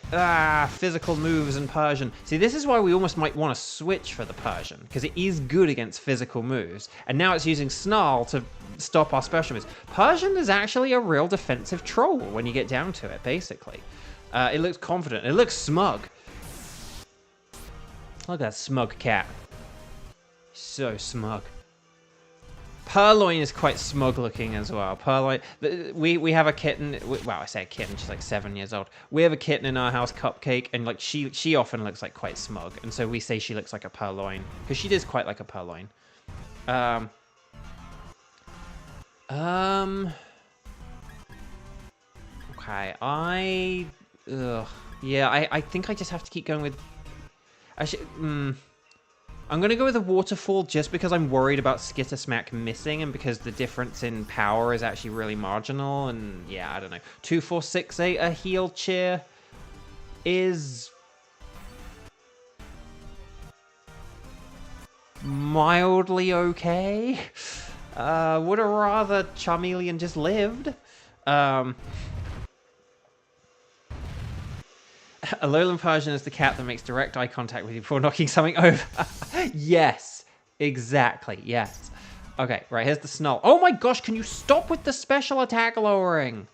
Physical moves and Persian. See, this is why we almost might want to switch for the Persian, because it is good against physical moves. And now it's using Snarl to stop our special moves. Persian is actually a real defensive troll when you get down to it, basically. It looks confident. It looks smug. Look at that smug cat. So smug. Purloin is quite smug looking as well. Purloin, we have a kitten. Well, I say a kitten, she's like 7 years old. We have a kitten in our house, Cupcake, and like she often looks like quite smug, and so we say she looks like a purloin because she is quite like a purloin. Okay, yeah, I think I just have to keep going with. I'm going to go with a waterfall just because I'm worried about Skittersmack missing and because the difference in power is actually really marginal. And yeah, I don't know. 2, 4, 6, 8, a heal cheer is mildly okay. Would have rather Charmeleon just lived. A lowland Persian is the cat that makes direct eye contact with you before knocking something over. Yes, exactly, yes. Okay, right, here's the Snarl. Oh my gosh, can you stop with the special attack lowering?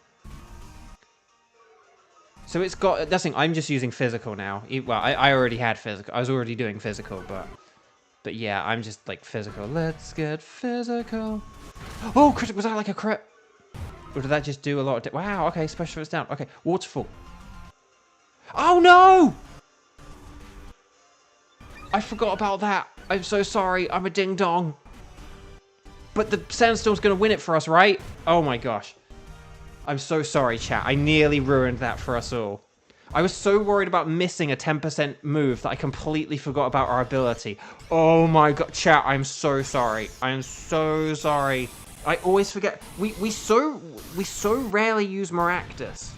So it's got, that's the thing, I'm just using physical now. Well, I already had physical. I was already doing physical, but yeah, I'm just like physical. Let's get physical. Oh, crit, was that like a crit? Or did that just do a lot of, wow, okay, special is down. Okay, waterfall. Oh no! I forgot about that. I'm so sorry. I'm a ding dong. But the sandstorm's gonna win it for us, right? Oh my gosh. I'm so sorry, chat. I nearly ruined that for us all. I was so worried about missing a 10% move that I completely forgot about our ability. Oh my god, chat, I'm so sorry. I am so sorry. I always forget. We so rarely use Maractus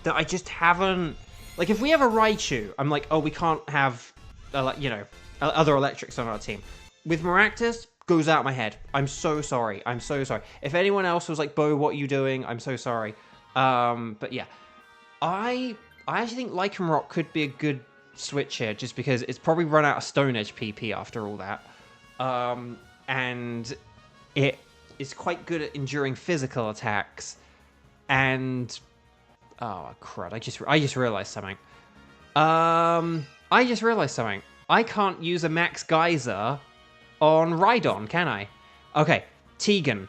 that I just haven't. Like, if we have a Raichu, I'm like, oh, we can't have, you know, other electrics on our team. With Maractus, goes out my head. I'm so sorry. I'm so sorry. If anyone else was like, Bo, what are you doing? I'm so sorry. But yeah, I actually think Lycanroc could be a good switch here, just because it's probably run out of Stone Edge PP after all that. And it is quite good at enduring physical attacks, and oh crud! I just realized something. I just realized something. I can't use a Max Geyser on Rhydon, can I? Okay, Tegan.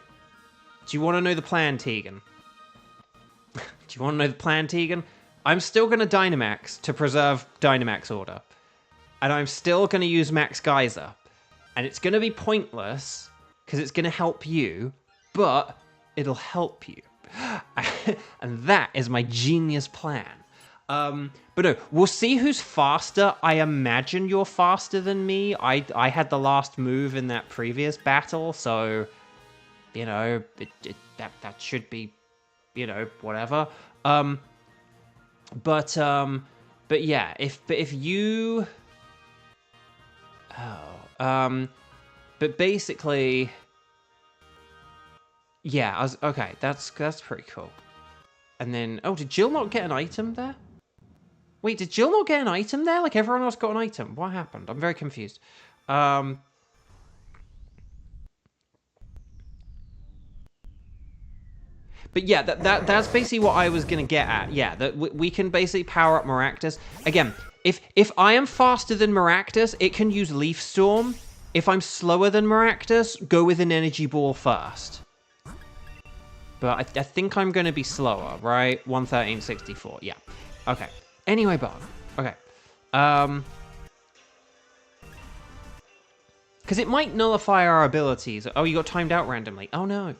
Do you want to know the plan, Tegan? Do you want to know the plan, Tegan? I'm still going to Dynamax to preserve Dynamax order. And I'm still going to use Max Geyser. And it's going to be pointless, because it's going to help you, but it'll help you. And that is my genius plan. But no, we'll see who's faster. I imagine you're faster than me. I had the last move in that previous battle, so, you know, that should be, you know, whatever. But yeah, if you, but basically, Yeah, okay, that's pretty cool. And then, oh, did Jill not get an item there? Wait, did Jill not get an item there? Like, everyone else got an item. What happened? I'm very confused. But yeah, that's basically what I was gonna get at. Yeah, that we can basically power up Maractus. Again, if I am faster than Maractus, it can use Leaf Storm. If I'm slower than Maractus, go with an Energy Ball first. But I think I'm going to be slower, right? 113.64, yeah. Okay. Anyway, Bob. Okay. Because it might nullify our abilities. Oh, you got timed out randomly. Oh, no.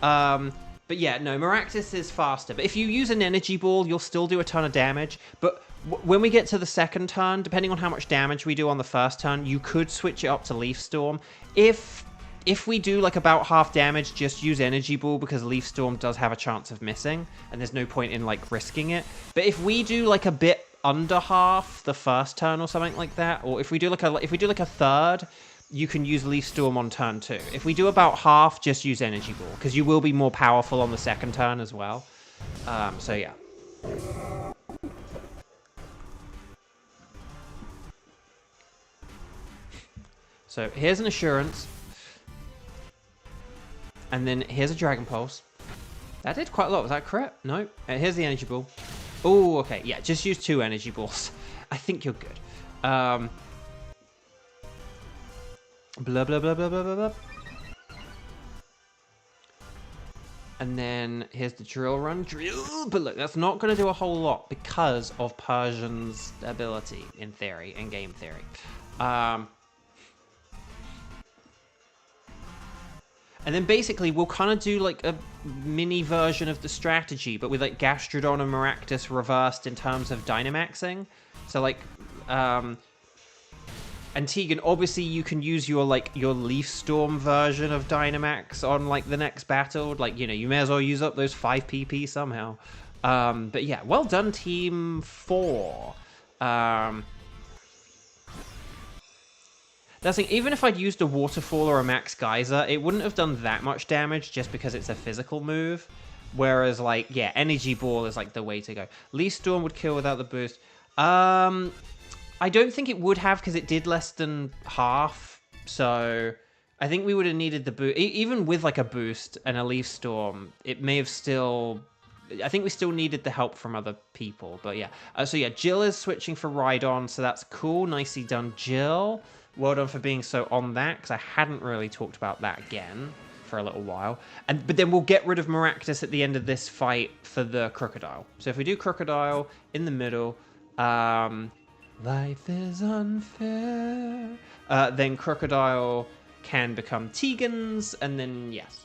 But yeah, no, Maractus is faster. But if you use an Energy Ball, you'll still do a ton of damage. But when we get to the second turn, depending on how much damage we do on the first turn, you could switch it up to Leaf Storm. If we do like about half damage, just use Energy Ball because Leaf Storm does have a chance of missing, and there's no point in like risking it. But if we do like a bit under half the first turn or something like that, or if we do like a third, you can use Leaf Storm on turn 2. If we do about half, just use Energy Ball because you will be more powerful on the second turn as well. So yeah. So here's an Assurance. And then here's a Dragon Pulse. That did quite a lot. Was that crit? No. Here's the Energy Ball. Oh, okay. Yeah, just use 2 Energy Balls. I think you're good. Blah, blah, blah, blah, blah, blah, blah. And then here's the Drill Run. Drill! But look, that's not going to do a whole lot because of Persian's ability, in theory, in game theory. And then basically we'll kind of do like a mini version of the strategy, but with like Gastrodon and Maractus reversed in terms of Dynamaxing. So like, and Tegan, obviously you can use your Leaf Storm version of Dynamax on like the next battle. Like, you know, you may as well use up those 5 PP somehow. But yeah, well done, Team 4. That's the thing, even if I'd used a Waterfall or a Max Geyser, it wouldn't have done that much damage just because it's a physical move. Whereas, like, yeah, Energy Ball is, like, the way to go. Leaf Storm would kill without the boost. I don't think it would have because it did less than half. So, I think we would have needed the boost. Even with, like, a boost and a Leaf Storm, it may have still... I think we still needed the help from other people. But, yeah. So, yeah, Jill is switching for Rhydon, so that's cool. Nicely done, Jill. Well done for being so on that, because I hadn't really talked about that again for a little while. But then we'll get rid of Maractus at the end of this fight for the Crocodile. So if we do Crocodile in the middle, life is unfair, then Crocodile can become Tegan's, and then, yes.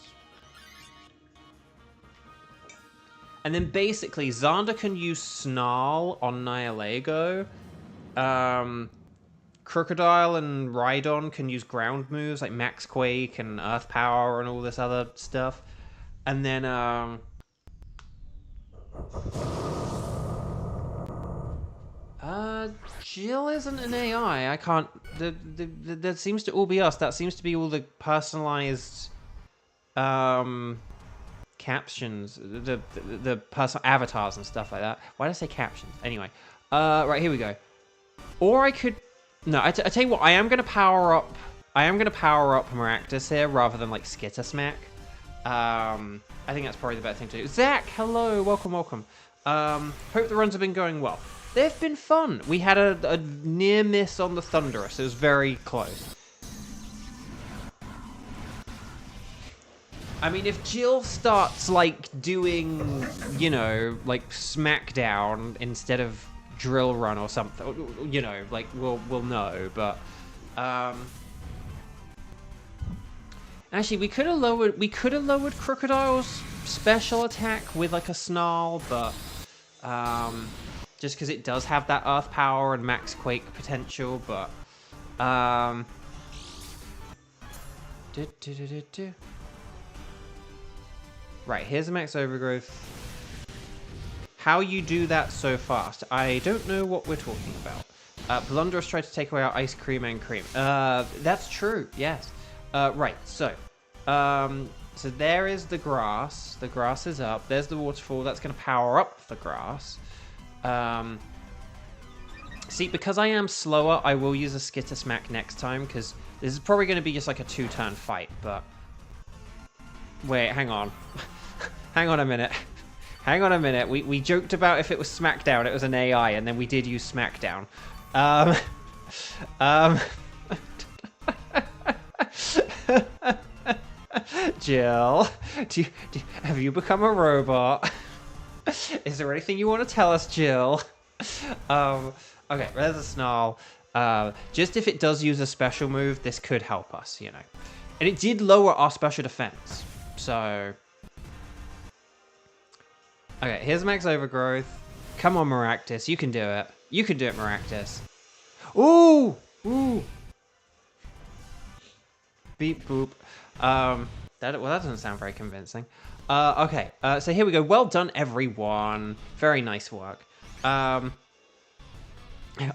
And then basically, Xander can use Snarl on Nihilego. Crocodile and Rhydon can use ground moves like Max Quake and Earth Power and all this other stuff. And then, Jill isn't an AI. I can't... That seems to all be us. That seems to be all the personalized, captions. The personal avatars and stuff like that. Why did I say captions? Anyway. Right, here we go. Or I could... No, I tell you what, I am going to power up Maractus here rather than like Skitter Smack. I think that's probably the better thing to do. Zach, hello, welcome. Hope the runs have been going well. They've been fun. We had a near miss on the Thunderous. It was very close. I mean, if Jill starts like doing, you know, like Smackdown instead of Drill Run or something, you know, like we'll know. But actually, we could have lowered Crocodile's special attack with like a Snarl, but just because it does have that Earth Power and Max Quake potential. But right, here's a Max Overgrowth. How you do that so fast? I don't know what we're talking about. Blunderous tried to take away our Ice Cream and Cream. That's true, yes. Right, so. So there is the grass. The grass is up. There's the waterfall. That's going to power up the grass. See, because I am slower, I will use a Skitter Smack next time, because this is probably going to be just like a 2-turn fight, but... Wait, hang on. Hang on a minute. Hang on a minute. We joked about if it was Smackdown, it was an AI, and then we did use Smackdown. Jill, have you become a robot? Is there anything you want to tell us, Jill? Okay, there's a Snarl. Just if it does use a special move, this could help us, you know. And it did lower our special defense, so... Okay, here's Max Overgrowth. Come on, Maractus, you can do it. You can do it, Maractus. Ooh! Ooh! Beep boop. Well, that doesn't sound very convincing. Okay, so here we go. Well done, everyone. Very nice work.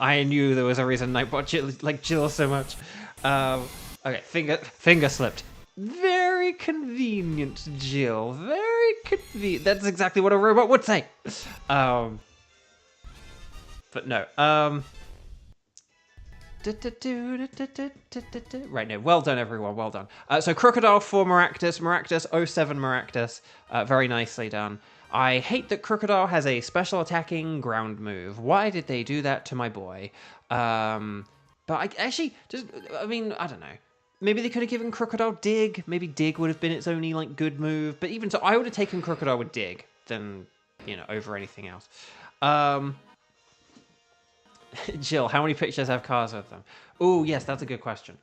I knew there was a reason Nightbot like Jill so much. Okay, finger slipped. Very convenient, Jill. Very convenient. That's exactly what a robot would say. But no. Right, no. Well done, everyone. Well done. So Crocodile for Maractus. Maractus 07 Maractus. Very nicely done. I hate that Crocodile has a special attacking ground move. Why did they do that to my boy? But I actually I don't know. Maybe they could have given Crocodile Dig. Maybe Dig would have been its only like good move. But even so, I would have taken Crocodile with Dig than, you know, over anything else. Jill, how many pictures have cars with them? Oh, yes, that's a good question.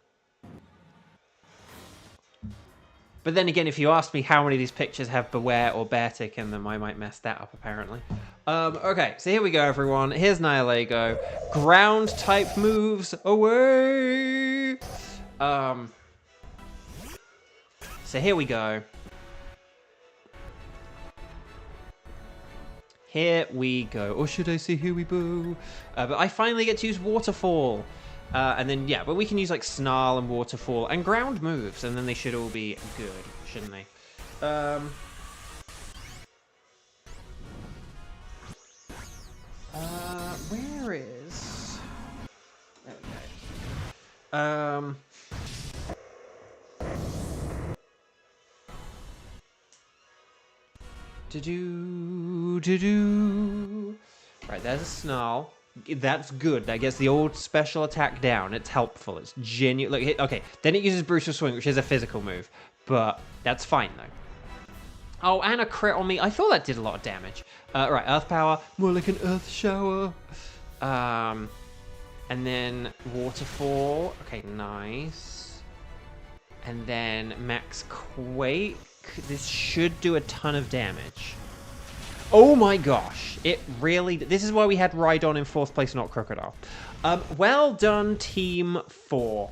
But then again, if you asked me how many of these pictures have Beware or Beartic in them, I might mess that up, apparently. Okay, so here we go, everyone. Here's Nihilego. Ground type moves away! So here we go. Here we go. Or should I say here we go? But I finally get to use Waterfall. And then, yeah, but we can use like Snarl and Waterfall and ground moves, and then they should all be good, shouldn't they? Where is... Okay. Right, there's a Snarl. That's good. That gets the old special attack down. It's helpful. It's genuine. Look, okay, then it uses Brutal Swing, which is a physical move, but that's fine though. Oh, and a crit on me. I thought that did a lot of damage. Right, Earth Power, more like an Earth Shower. And then Waterfall. Okay, nice. And then Max Quake. This should do a ton of damage. Oh my gosh, it really... This is why we had Rhydon in 4th place, not Crocodile. Well done, Team 4.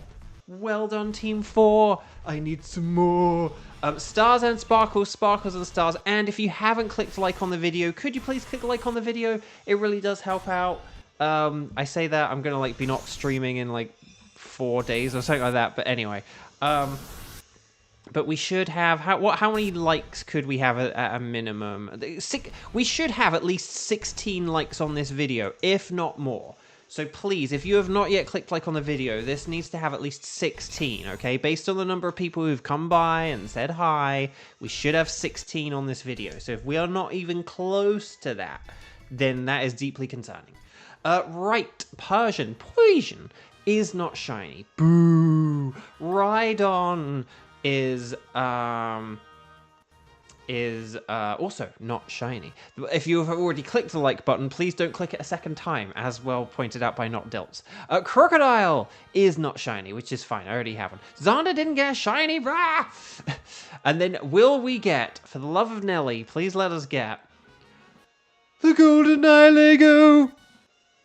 Well done, Team 4. I need some more. Stars and Sparkles, Sparkles and Stars. And if you haven't clicked like on the video, could you please click like on the video? It really does help out. I say that, I'm going to like be not streaming in like 4 days or something like that. But anyway, but we should have... How many likes could we have at a minimum? We should have at least 16 likes on this video, if not more. So please, if you have not yet clicked like on the video, this needs to have at least 16, okay? Based on the number of people who've come by and said hi, we should have 16 on this video. So if we are not even close to that, then that is deeply concerning. Right, Poison is not shiny. Boo! Rhydon is also not shiny. If you have already clicked the like button, please don't click it a second time, as well pointed out by Not Dilts. Crocodile is not shiny, which is fine. I already have one. Zonda didn't get shiny, brah! And then will we get, for the love of Nelly, please let us get the Golden Nihilego!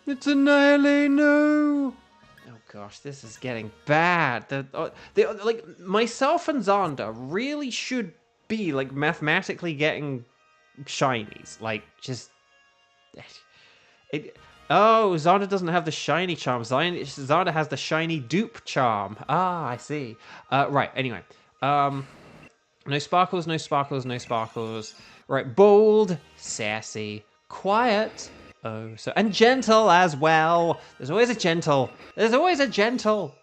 It's a Nihilego! Gosh, this is getting bad. Like, myself and Zonda really should be, like, mathematically getting shinies. Like, just... Oh, Zonda doesn't have the shiny charm. Zonda has the shiny dupe charm. Ah, I see. Right, anyway. No sparkles, no sparkles, no sparkles. Right, bold, sassy, quiet. Oh, so and gentle as well. There's always a gentle. There's always a gentle.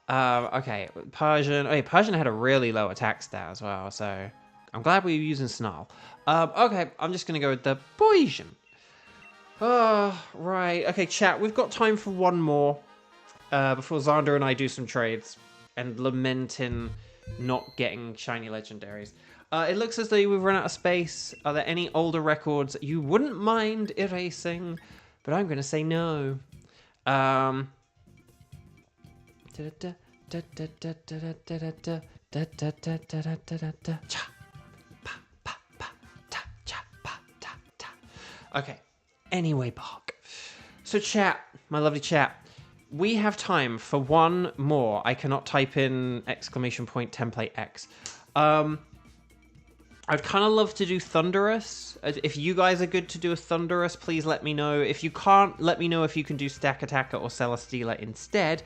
Okay, Persian. Oh, yeah, Persian had a really low attack stat as well, so I'm glad we were using Snarl. Okay, I'm just gonna go with the Persian. Oh, right. Okay, chat. We've got time for one more before Xander and I do some trades and lamenting not getting shiny legendaries. It looks as though we've run out of space. Are there any older records you wouldn't mind erasing? But I'm going to say no. Okay. Anyway, Bark. So chat, my lovely chat, we have time for one more. I cannot type in exclamation point template X. I'd kind of love to do Thunderous. If you guys are good to do a Thunderous, please let me know. If you can't, let me know if you can do Stack Attacker or Celesteela instead.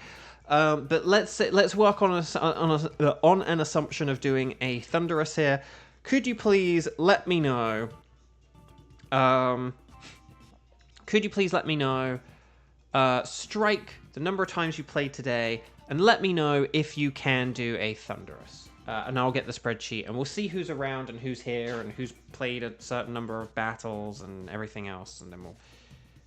But let's work on an assumption of doing a Thunderous here. Could you please let me know? Strike the number of times you played today, and let me know if you can do a Thunderous. And I'll get the spreadsheet, and we'll see who's around and who's here and who's played a certain number of battles and everything else, and then we'll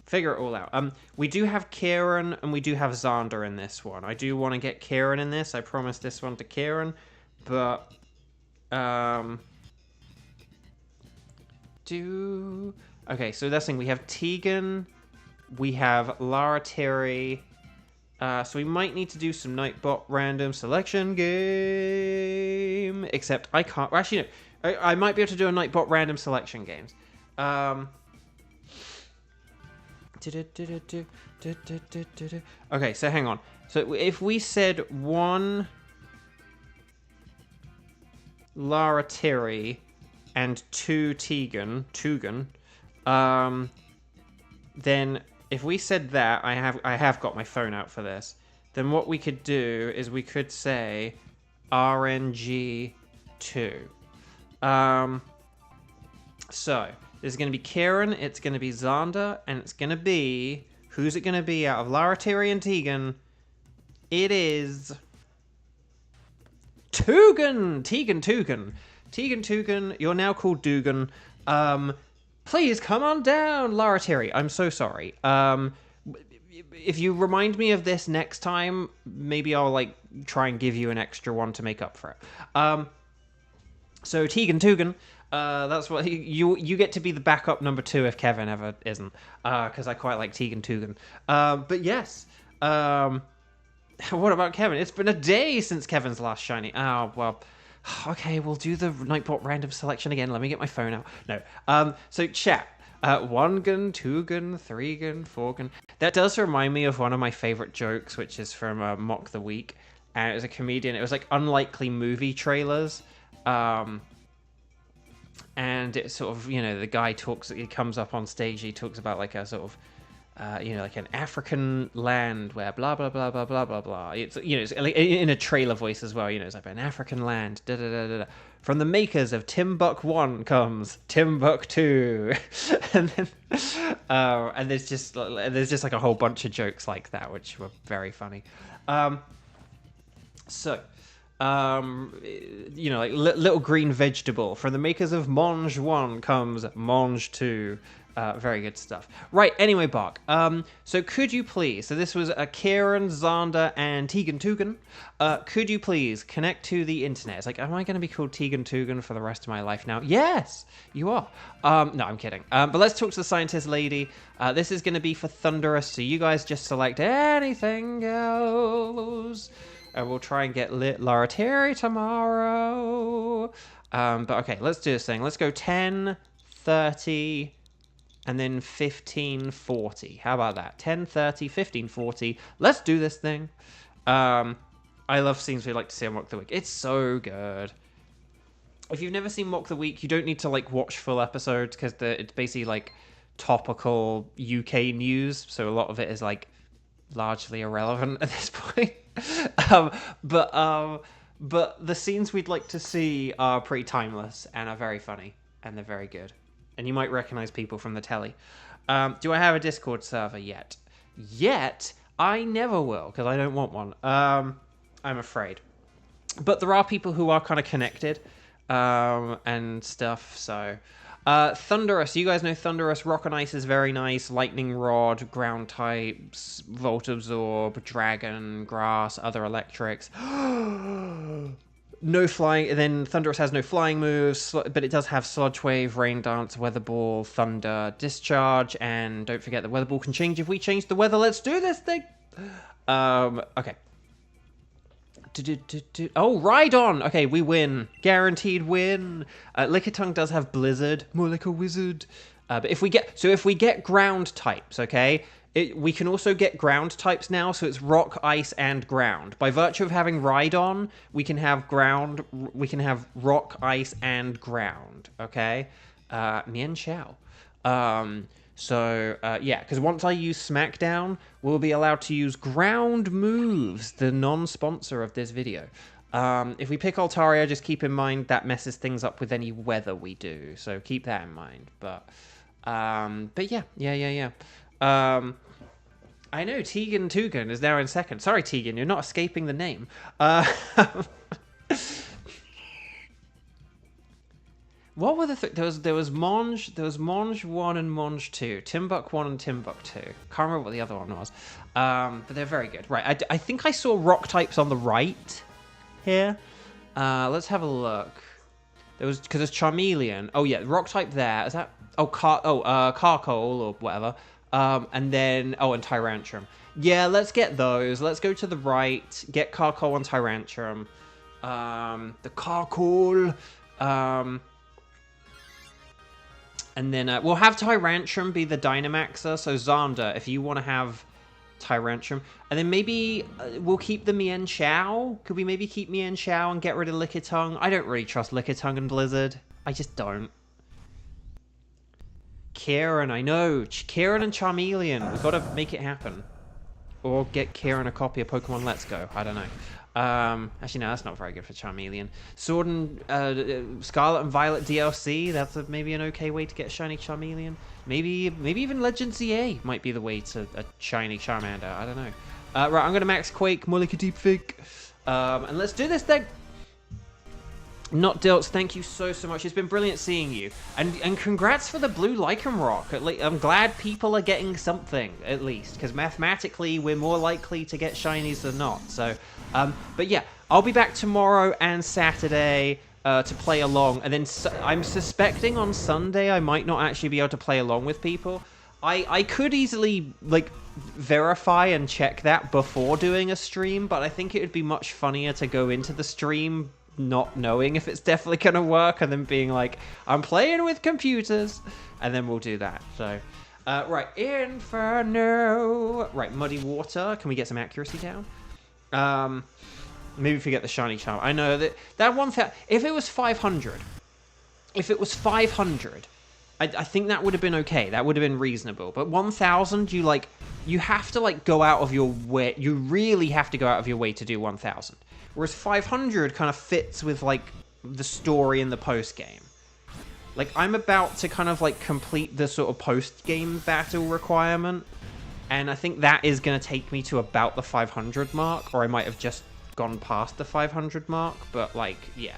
figure it all out. We do have Kieran and we do have Xander in this one. I do want to get Kieran in this. I promised this one to Kieran, but okay, so that's the thing. We have Tegan, we have Lara Terry. So we might need to do some Nightbot random selection game. Except I can't. Well, actually, no. I might be able to do a Nightbot random selection games. Okay, so hang on. So if we said one Lara Terry and two Tegan, then if we said that, I have got my phone out for this, then what we could do is we could say RNG 2. So there's going to be Kieran, it's going to be Xander, and it's going to be, who's it going to be out of Lara, Terry, and Tegan? It is Tegan, you're now called Dugan. Please come on down, Lara Terry. I'm so sorry. If you remind me of this next time, maybe I'll like try and give you an extra one to make up for it. So Tegan, that's what you get to be the backup number 2 if Kevin ever isn't, because I quite like Tegan. But yes, what about Kevin? It's been a day since Kevin's last shiny. Oh well. Okay, we'll do the Nightbot random selection again. Let me get my phone out. No. So chat. 1 gun, 2 gun, 3 gun, 4 gun. That does remind me of one of my favorite jokes, which is from Mock the Week. And it was a comedian. It was like unlikely movie trailers. And it's sort of, the guy he comes up on stage, he talks about like a sort of, like an African land where blah, blah, blah, blah, blah, blah, blah. It's, it's like in a trailer voice as well, it's like an African land, da, da, da, da, da. From the makers of Timbuk 1 comes Timbuk 2. And then, and there's just like a whole bunch of jokes like that, which were very funny. Like little green vegetable. From the makers of Mange 1 comes Mange 2. Very good stuff. Right, anyway, Bark. So could you please, so this was Kieran, Xander, and Tegan. Could you please connect to the internet? It's like, am I going to be called Tegan for the rest of my life now? Yes, you are. No, I'm kidding. But let's talk to the scientist lady. This is going to be for Thunderous, so you guys just select anything goes. And we'll try and get Lara Terry tomorrow. But okay, let's do this thing. Let's go 10, 30... and then 1540. How about that? 10:30, 15:40. Let's do this thing. I love scenes we like to see on Mock the Week. It's so good. If you've never seen Mock the Week, you don't need to like watch full episodes because it's basically like topical UK news. So a lot of it is like largely irrelevant at this point. But But the scenes we'd like to see are pretty timeless and are very funny. And they're very good. And you might recognize people from the telly. Do I have a Discord server yet? Yet? I never will, because I don't want one. I'm afraid. But there are people who are kind of connected and stuff, so... Thunderous, you guys know Thunderous. Rock and Ice is very nice. Lightning Rod, Ground types, Volt Absorb, Dragon, Grass, other electrics. No flying, and then Thunderous has no flying moves, but it does have Sludge Wave, Rain Dance, Weather Ball, Thunder, Discharge, and don't forget the Weather Ball can change if we change the weather. Let's do this thing! Okay. Oh, Rhydon! Okay, we win. Guaranteed win. Lickitung does have Blizzard. More like a wizard. But if we get ground types, okay, we can also get ground types now, so it's rock, ice, and ground. By virtue of having Rhydon, we can have rock, ice, and ground, okay? Mian Xiao. Yeah, because once I use Smackdown, we'll be allowed to use ground moves, the non-sponsor of this video. If we pick Altaria, just keep in mind that messes things up with any weather we do, so keep that in mind. But yeah. I know, Tegan Tugan is now in second. Sorry, Tegan, you're not escaping the name. What were the there was Monge 1 and Monge 2, Timbuk 1 and Timbuk 2. Can't remember what the other one was. But they're very good. Right, I think I saw rock types on the right here. Let's have a look. There was, because there's Charmeleon. Oh yeah, rock type there. Is that Carcole or whatever. And then and Tyrantrum. Yeah, let's get those. Let's go to the right, get Carcole and Tyrantrum. The Carcole. And then we'll have Tyrantrum be the Dynamaxer. So Xander, if you want to have Tyrantrum. And then maybe we'll keep the Mian Xiao. Could we maybe keep Mian Xiao and get rid of Lickitung? I don't really trust Lickitung and Blizzard. I just don't. Kieran, I know. Kieran and Charmeleon. We've got to make it happen. Or get Kieran a copy of Pokemon Let's Go. I don't know. Actually, no, that's not very good for Charmeleon. Sword and Scarlet and Violet DLC. That's maybe an okay way to get a shiny Charmeleon. Maybe even Legend ZA might be the way to a shiny Charmander. I don't know. Right, I'm gonna max Quake, more like a deep fake. And let's do this thing. Not Dilts, thank you so much. It's been brilliant seeing you. And congrats for the blue Lycanroc. I'm glad people are getting something, at least. Because mathematically, we're more likely to get shinies than not. So, but yeah, I'll be back tomorrow and Saturday to play along. And then I'm suspecting on Sunday I might not actually be able to play along with people. I could easily, like, verify and check that before doing a stream. But I think it would be much funnier to go into the stream not knowing if it's definitely going to work and then being like, I'm playing with computers, and then we'll do that. So right, Inferno. Right, Muddy Water, can we get some accuracy down? Maybe forget the shiny charm. I know that one thing, if it was 500, I think that would have been okay. That would have been reasonable. But 1000, you have to go out of your way. You really have to go out of your way to do 1000. Whereas 500 kind of fits with, the story in the post-game. I'm about to kind of, complete the sort of post-game battle requirement. And I think that is going to take me to about the 500 mark. Or I might have just gone past the 500 mark. But, yeah.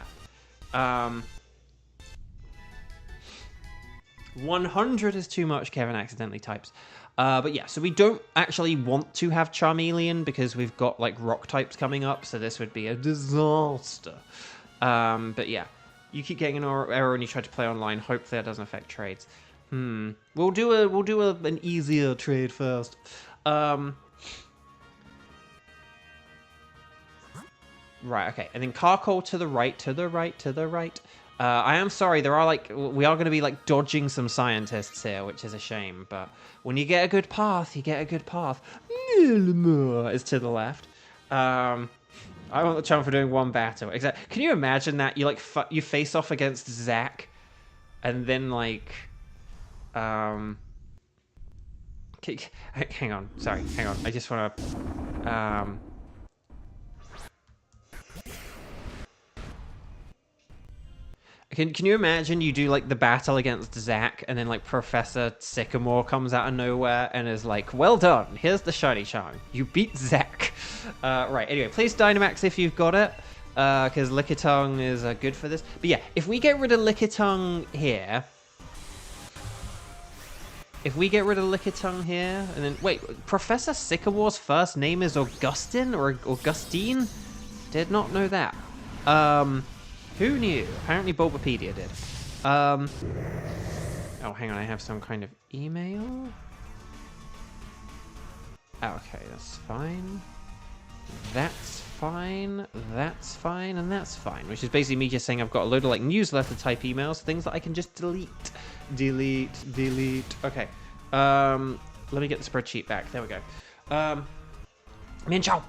100 is too much, Kevin accidentally types. But yeah, so we don't actually want to have Charmeleon because we've got, rock types coming up, so this would be a disaster. But yeah, you keep getting an error when you try to play online. Hopefully that doesn't affect trades. We'll do an easier trade first. Right, okay, and then Carcole to the right, to the right, to the right. I am sorry, we are going to be, dodging some scientists here, which is a shame, but when you get a good path, you get a good path. Is to the left. I want the charm for doing one battle. Exactly. Can you imagine that? You, you face off against Zack, and then, hang on. Sorry, hang on. I just want to, Can you imagine you do like the battle against Zack and then like Professor Sycamore comes out of nowhere and is like, well done, here's the shiny charm. You beat Zack. Right, anyway, please Dynamax if you've got it. Because Lickitung is good for this. But yeah, if we get rid of Lickitung here... and then... Wait, Professor Sycamore's first name is Augustine or Augustine? Did not know that. Who knew? Apparently Bulbapedia did. Oh, hang on, I have some kind of email. Okay, that's fine. That's fine, that's fine, and that's fine. Which is basically me just saying I've got a load of like newsletter type emails, things that I can just delete. Delete. Okay. Let me get the spreadsheet back. There we go. Minchow.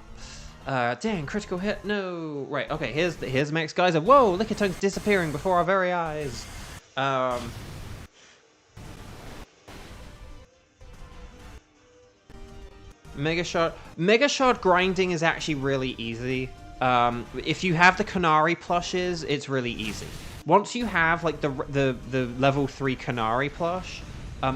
Dang, critical hit. No. Right, okay, here's Max Geyser. Whoa, Lickitung's disappearing before our very eyes. Mega Shard grinding is actually really easy. If you have the Canary plushes, it's really easy. Once you have like the level 3 Canary plush,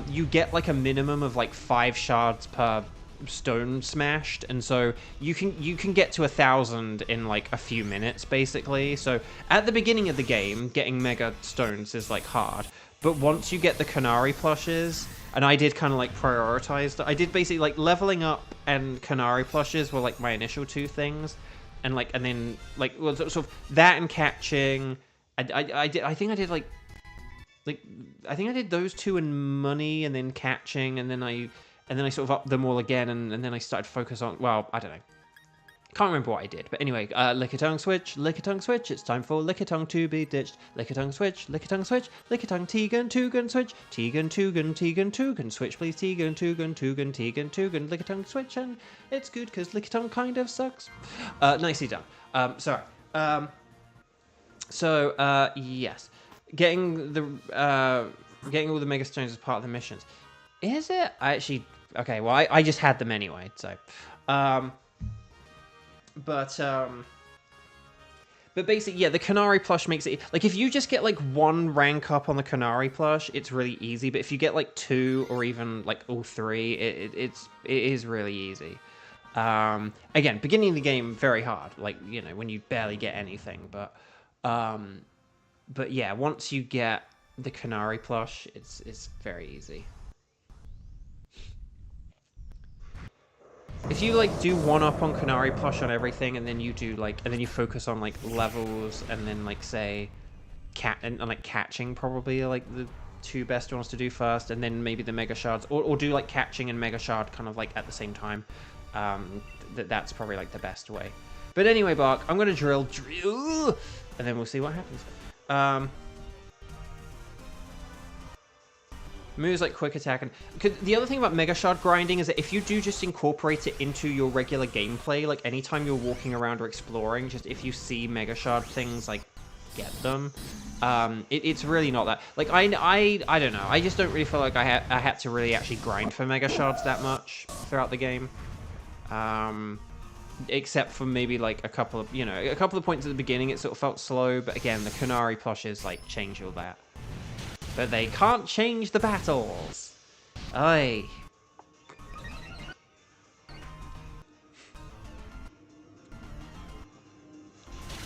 you get like a minimum of like 5 shards per stone smashed, and so you can get to 1,000 in like a few minutes basically. So at the beginning of the game, getting mega stones is like hard, but once you get the Canary plushes, and I did kind of like prioritize, I did basically like leveling up and Canary plushes were like my initial 2 things, and then like well, sort of that and catching. I think I did those 2 in money, and then catching, and then I sort of upped them all again, and then I started to focus on, well, I don't know. Can't remember what I did, but anyway, Lickitung switch, it's time for Lickitung to be ditched. Lickitung switch, Lickitung Tegan, Tugan switch, Tegan, switch please, Tegan, Lickitung switch, and it's good because Lickitung kind of sucks. Nicely done. Sorry. Yes. Getting all the Mega Stones as part of the missions. Is it? Okay, well, I just had them anyway, so. But basically, yeah, the Canary plush makes it... Like, if you just get, like, 1 rank up on the Canary plush, it's really easy. But if you get, like, 2 or even, like, all 3, it is really easy. Again, beginning of the game, very hard. Like, you know, when you barely get anything. But yeah, once you get the Canary plush, it's very easy. If you like do 1-up on Canary plush on everything, and then you do like, and then you focus on like levels, and then like say like catching probably like the 2 best ones to do first, and then maybe the Mega Shards, or do like catching and Mega Shard kind of like at the same time. That's probably like the best way. But anyway, Bark, I'm gonna drill, and then we'll see what happens. Moves like quick attack, and the other thing about Mega Shard grinding is that if you do just incorporate it into your regular gameplay, like anytime you're walking around or exploring, just if you see Mega Shard things, like get them. It's really not that, like I don't know, I just don't really feel like I had to really actually grind for Mega Shards that much throughout the game, except for maybe like a couple of points at the beginning it sort of felt slow, but again the Canary plushes like change all that. But they can't change the battles. Aye.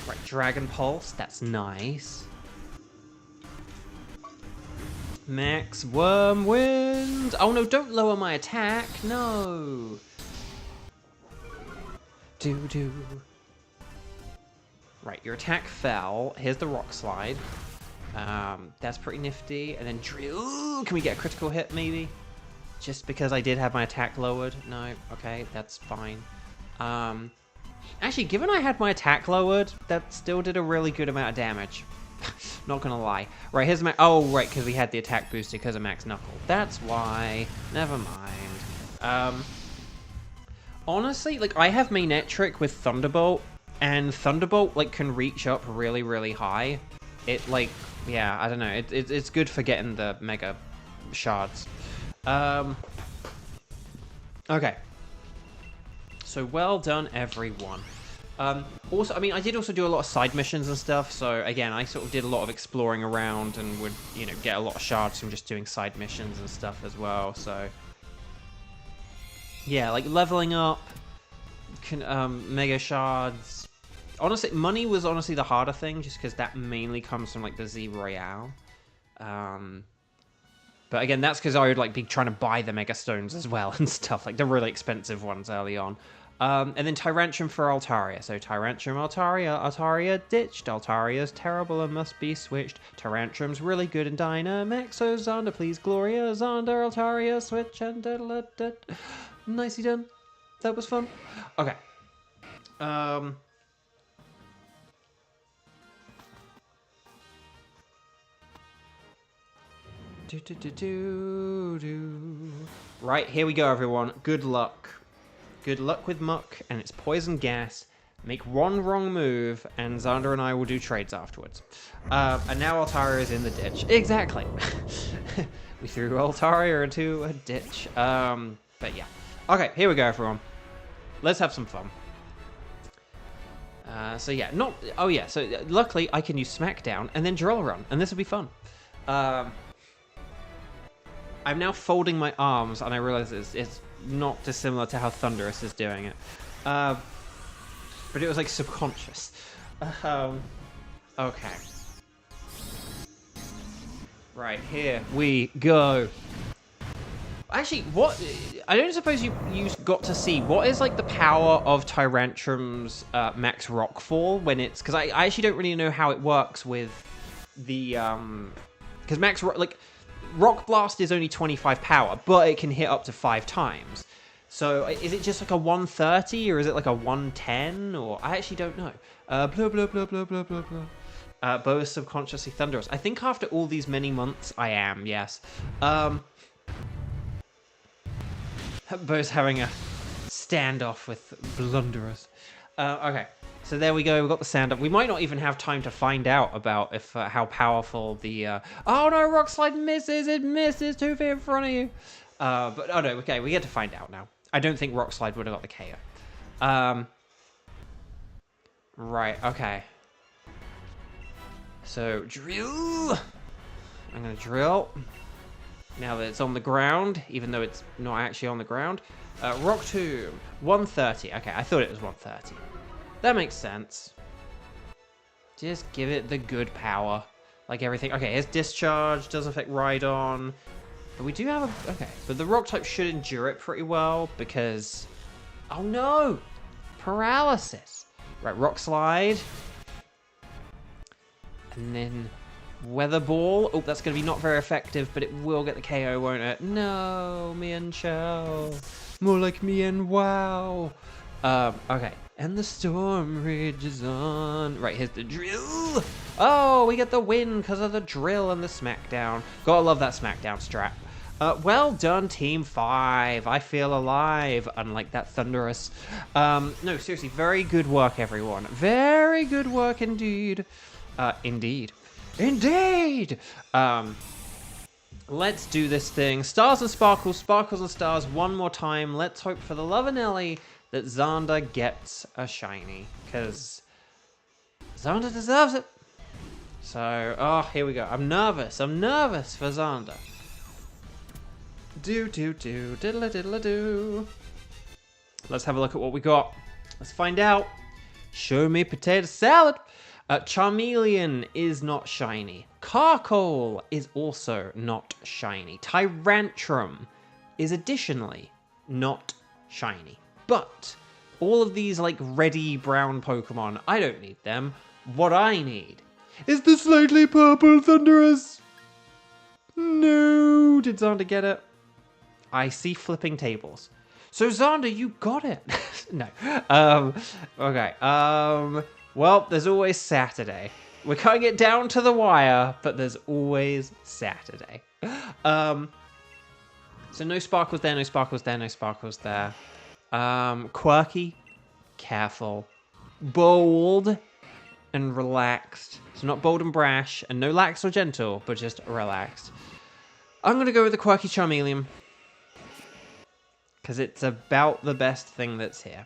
Right, Dragon Pulse, that's nice. Max Wormwind. Oh no, don't lower my attack. No. Do. Right, your attack fell. Here's the Rock Slide. That's pretty nifty. And then drill. Can we get a critical hit maybe? Just because I did have my attack lowered. No, okay, that's fine. Actually, given I had my attack lowered, that still did a really good amount of damage. Not gonna lie. Right, here's my... Oh, right, because we had the attack boosted because of Max Knuckle. That's why. Never mind. Honestly, like, I have Manetric with Thunderbolt, and Thunderbolt, like, can reach up really, really high. It, like... Yeah, I don't know. It's good for getting the Mega Shards. Okay. So, well done, everyone. Also, I mean, I did also do a lot of side missions and stuff, so again, I sort of did a lot of exploring around and would, you know, get a lot of shards from just doing side missions and stuff as well, so... Yeah, like leveling up, mega shards... Honestly, money was honestly the harder thing, just because that mainly comes from, like, the Z Royale. But again, that's because I would, like, be trying to buy the mega stones as well and stuff, like the really expensive ones early on. And then Tyrantrum for Altaria. So Tyrantrum, Altaria ditched. Altaria's terrible and must be switched. Tyrantrum's really good in Dynamax. So Xander, please, Gloria, Xander, Altaria, switch, and nicely done. That was fun. Okay. Right, here we go, everyone. Good luck. Good luck with Muck and its poison gas. Make one wrong move, and Xander and I will do trades afterwards. And now Altaria is in the ditch. Exactly. We threw Altaria into a ditch. But yeah. Okay, here we go, everyone. Let's have some fun. So yeah, oh yeah, so luckily I can use Smackdown and then Drill Run, and this will be fun. I'm now folding my arms, and I realize it's not dissimilar to how Thunderous is doing it. But it was like subconscious. Okay. Right, here we go. Actually, what... I don't suppose you got to see, what is like the power of Tyrantrum's max rockfall when it's... Because I actually don't really know how it works with the... Because max... Like... Rock Blast is only 25 power, but it can hit up to 5 times. So, is it just like a 130, or is it like a 110, or... I actually don't know. Blah, blah, blah, blah, blah, blah, blah. Bo is subconsciously thunderous. I think after all these many months, I am, yes. Bo's having a standoff with Blunderous. Okay. So there we go, we've got the stand-up. We might not even have time to find out about if how powerful the... Oh no, Rock Slide misses! It misses 2 feet in front of you! But, oh no, okay, we get to find out now. I don't think Rock Slide would have got the KO. Right, okay. So, drill! I'm gonna drill. Now that it's on the ground, even though it's not actually on the ground. Rock Tomb, 130. Okay, I thought it was 130. That makes sense. Just give it the good power. Like everything. Okay, his discharge doesn't affect Rhydon. But we do have a... Okay, but the rock type should endure it pretty well because... Oh no! Paralysis. Right, Rock Slide. And then Weather Ball. Oh, that's going to be not very effective, but it will get the KO, won't it? No, me and Chow. More like me and Wow. Okay. And the storm rages on. Right, here's the drill. Oh, we get the win because of the drill and the smackdown. Gotta love that smackdown strat. Well done, Team 5. I feel alive, unlike that Thunderous. No, seriously, very good work, everyone. Very good work indeed. Indeed. Let's do this thing. Stars and sparkles, sparkles and stars one more time. Let's hope for the love of Nelly that Xander gets a shiny, because Xander deserves it. So, oh, here we go. I'm nervous for Xander. Diddle-a-diddle-a-do. Let's have a look at what we got. Let's find out. Show me potato salad. Charmeleon is not shiny. Carkol is also not shiny. Tyrantrum is additionally not shiny. But all of these, like, reddy brown Pokemon, I don't need them. What I need is the slightly purple Thunderous. No, did Xander get it? I see flipping tables. So Xander, you got it. No. Okay. Well, there's always Saturday. We can't get down to the wire, but there's always Saturday. So no sparkles there, no sparkles there, no sparkles there. Quirky, careful, bold, and relaxed. So not bold and brash, and no lax or gentle, but just relaxed. I'm going to go with the Quirky Charmeleon, because it's about the best thing that's here.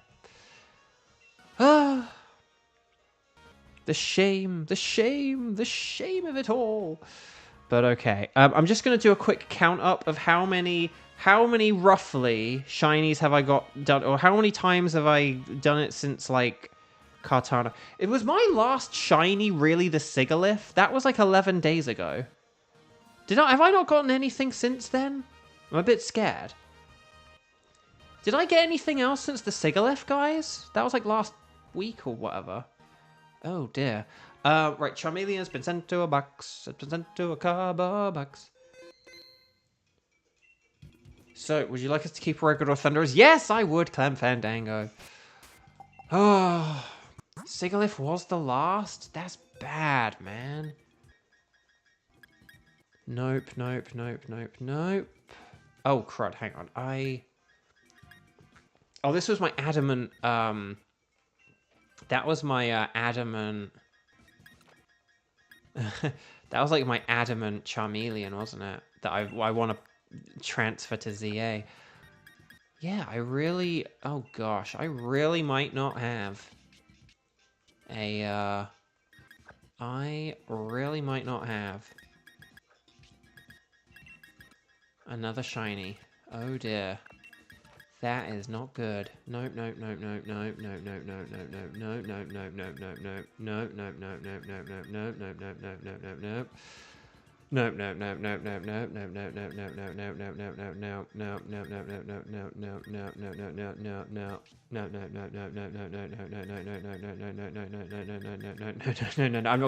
The shame of it all. But okay, I'm just gonna do a quick count up of how many roughly shinies have I got done, or how many times have I done it since like Kartana. It was my last shiny really the Sigalith. That was like 11 days ago. Have I not gotten anything since then? I'm a bit scared. Did I get anything else since the Sigalith, guys? That was like last week or whatever. Oh dear. Right, Charmeleon's been sent to a box. It's been sent to a cardboard box. So, would you like us to keep regular Thunderers? Yes, I would, Clem Fandango. Oh, Sigalith was the last? That's bad, man. Nope. Oh, crud, hang on. Oh, this was my adamant, that was my, adamant... that was like my adamant Charmeleon, wasn't it? That I want to transfer to ZA. Yeah, I really... Oh, gosh. I really might not have a, I really might not have another shiny. Oh, dear. That is not good. Nope. I'm not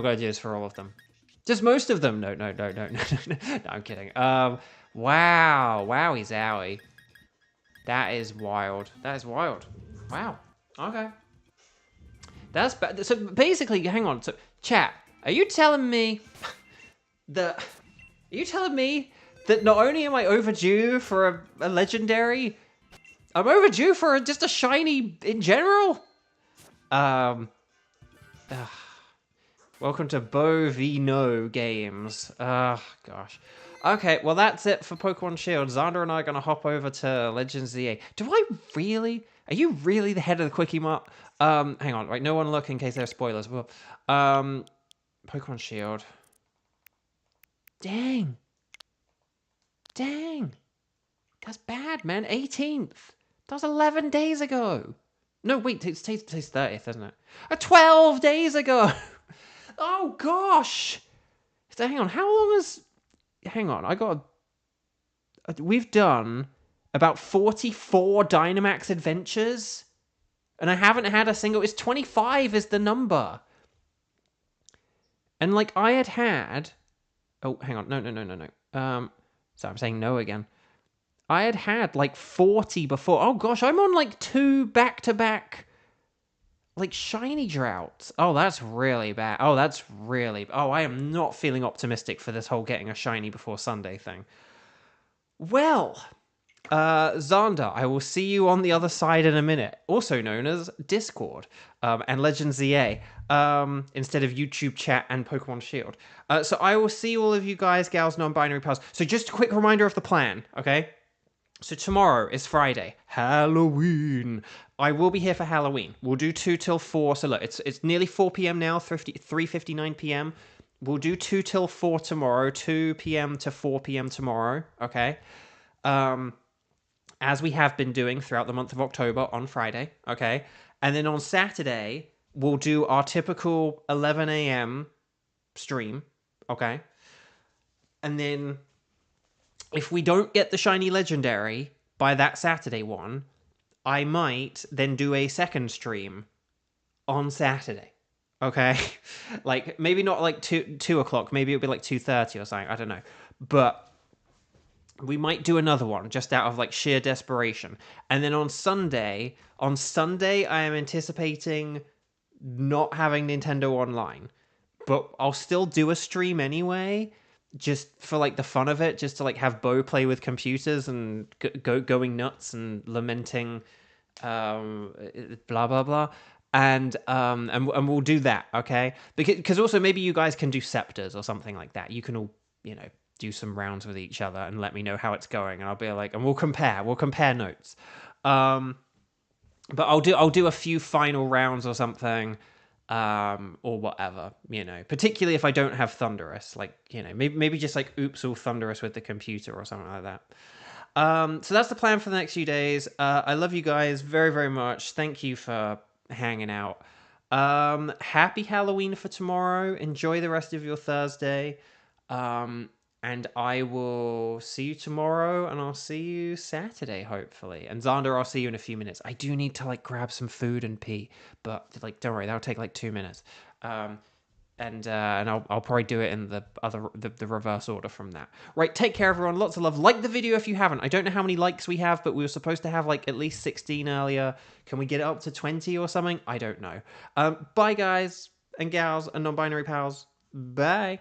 going to do this for all of them. Just most of them. No. No, I'm kidding. Wow, he's owie. That is wild. Wow. Okay. That's bad. So basically, hang on. So, chat, are you telling me that not only am I overdue for a legendary, I'm overdue for just a shiny in general? Welcome to Bo v No Games. Gosh. Okay, well that's it for Pokemon Shield. Xander and I are going to hop over to Legends ZA. Are you really the head of the Quickie Mart? Hang on, right, no one look in case there are spoilers. Well, Pokemon Shield. Dang. That's bad, man. 18th. That was 11 days ago. No, wait, today's 30th, isn't it? 12 days ago. Oh, gosh. So, hang on, how long has... Hang on, we've done about 44 Dynamax Adventures, and I haven't had a single... It's 25 is the number. And, like, I had... Oh, hang on, no. So I'm saying no again. I had, like, 40 before. Oh, gosh, I'm on, like, 2 back-to-back... like shiny droughts. Oh, that's really bad. Oh, I am not feeling optimistic for this whole getting a shiny before Sunday thing. Well, Xander, I will see you on the other side in a minute, also known as Discord, and Legends ZA, instead of YouTube chat and Pokemon Shield. So I will see all of you guys, gals, non-binary pals. So just a quick reminder of the plan, okay? So tomorrow is Friday, Halloween. I will be here for Halloween. We'll do 2 till 4. So look, it's nearly 4 p.m. now, 3:59 p.m. We'll do 2 till 4 tomorrow, 2 p.m. to 4 p.m. tomorrow, okay? As we have been doing throughout the month of October on Friday, okay? And then on Saturday, we'll do our typical 11 a.m. stream, okay? And then... if we don't get the shiny legendary by that Saturday one, I might then do a second stream on Saturday. Okay? Like, maybe not like 2 o'clock. Maybe it'll be like 2:30 or something. I don't know. But we might do another one just out of like sheer desperation. And then on Sunday, I am anticipating not having Nintendo Online. But I'll still do a stream anyway, just for like the fun of it, just to like have Bo play with computers and going nuts and lamenting blah blah blah, and we'll do that, okay? Because also maybe you guys can do scepters or something like that. You can all, do some rounds with each other and let me know how it's going, and I'll be like, and we'll compare notes. But I'll do a few final rounds or something. or whatever, particularly if I don't have Thunderous, like, maybe just like oops all Thunderous with the computer or something like that. So that's the plan for the next few days. I love you guys very, very much. Thank you for hanging out. Happy Halloween for tomorrow. Enjoy the rest of your Thursday. And I will see you tomorrow, and I'll see you Saturday, hopefully. And Xander, I'll see you in a few minutes. I do need to, like, grab some food and pee, but, like, don't worry, that'll take, like, 2 minutes. And I'll probably do it in the reverse order from that. Right, take care, everyone. Lots of love. Like the video if you haven't. I don't know how many likes we have, but we were supposed to have, like, at least 16 earlier. Can we get it up to 20 or something? I don't know. Bye, guys and gals and non-binary pals. Bye.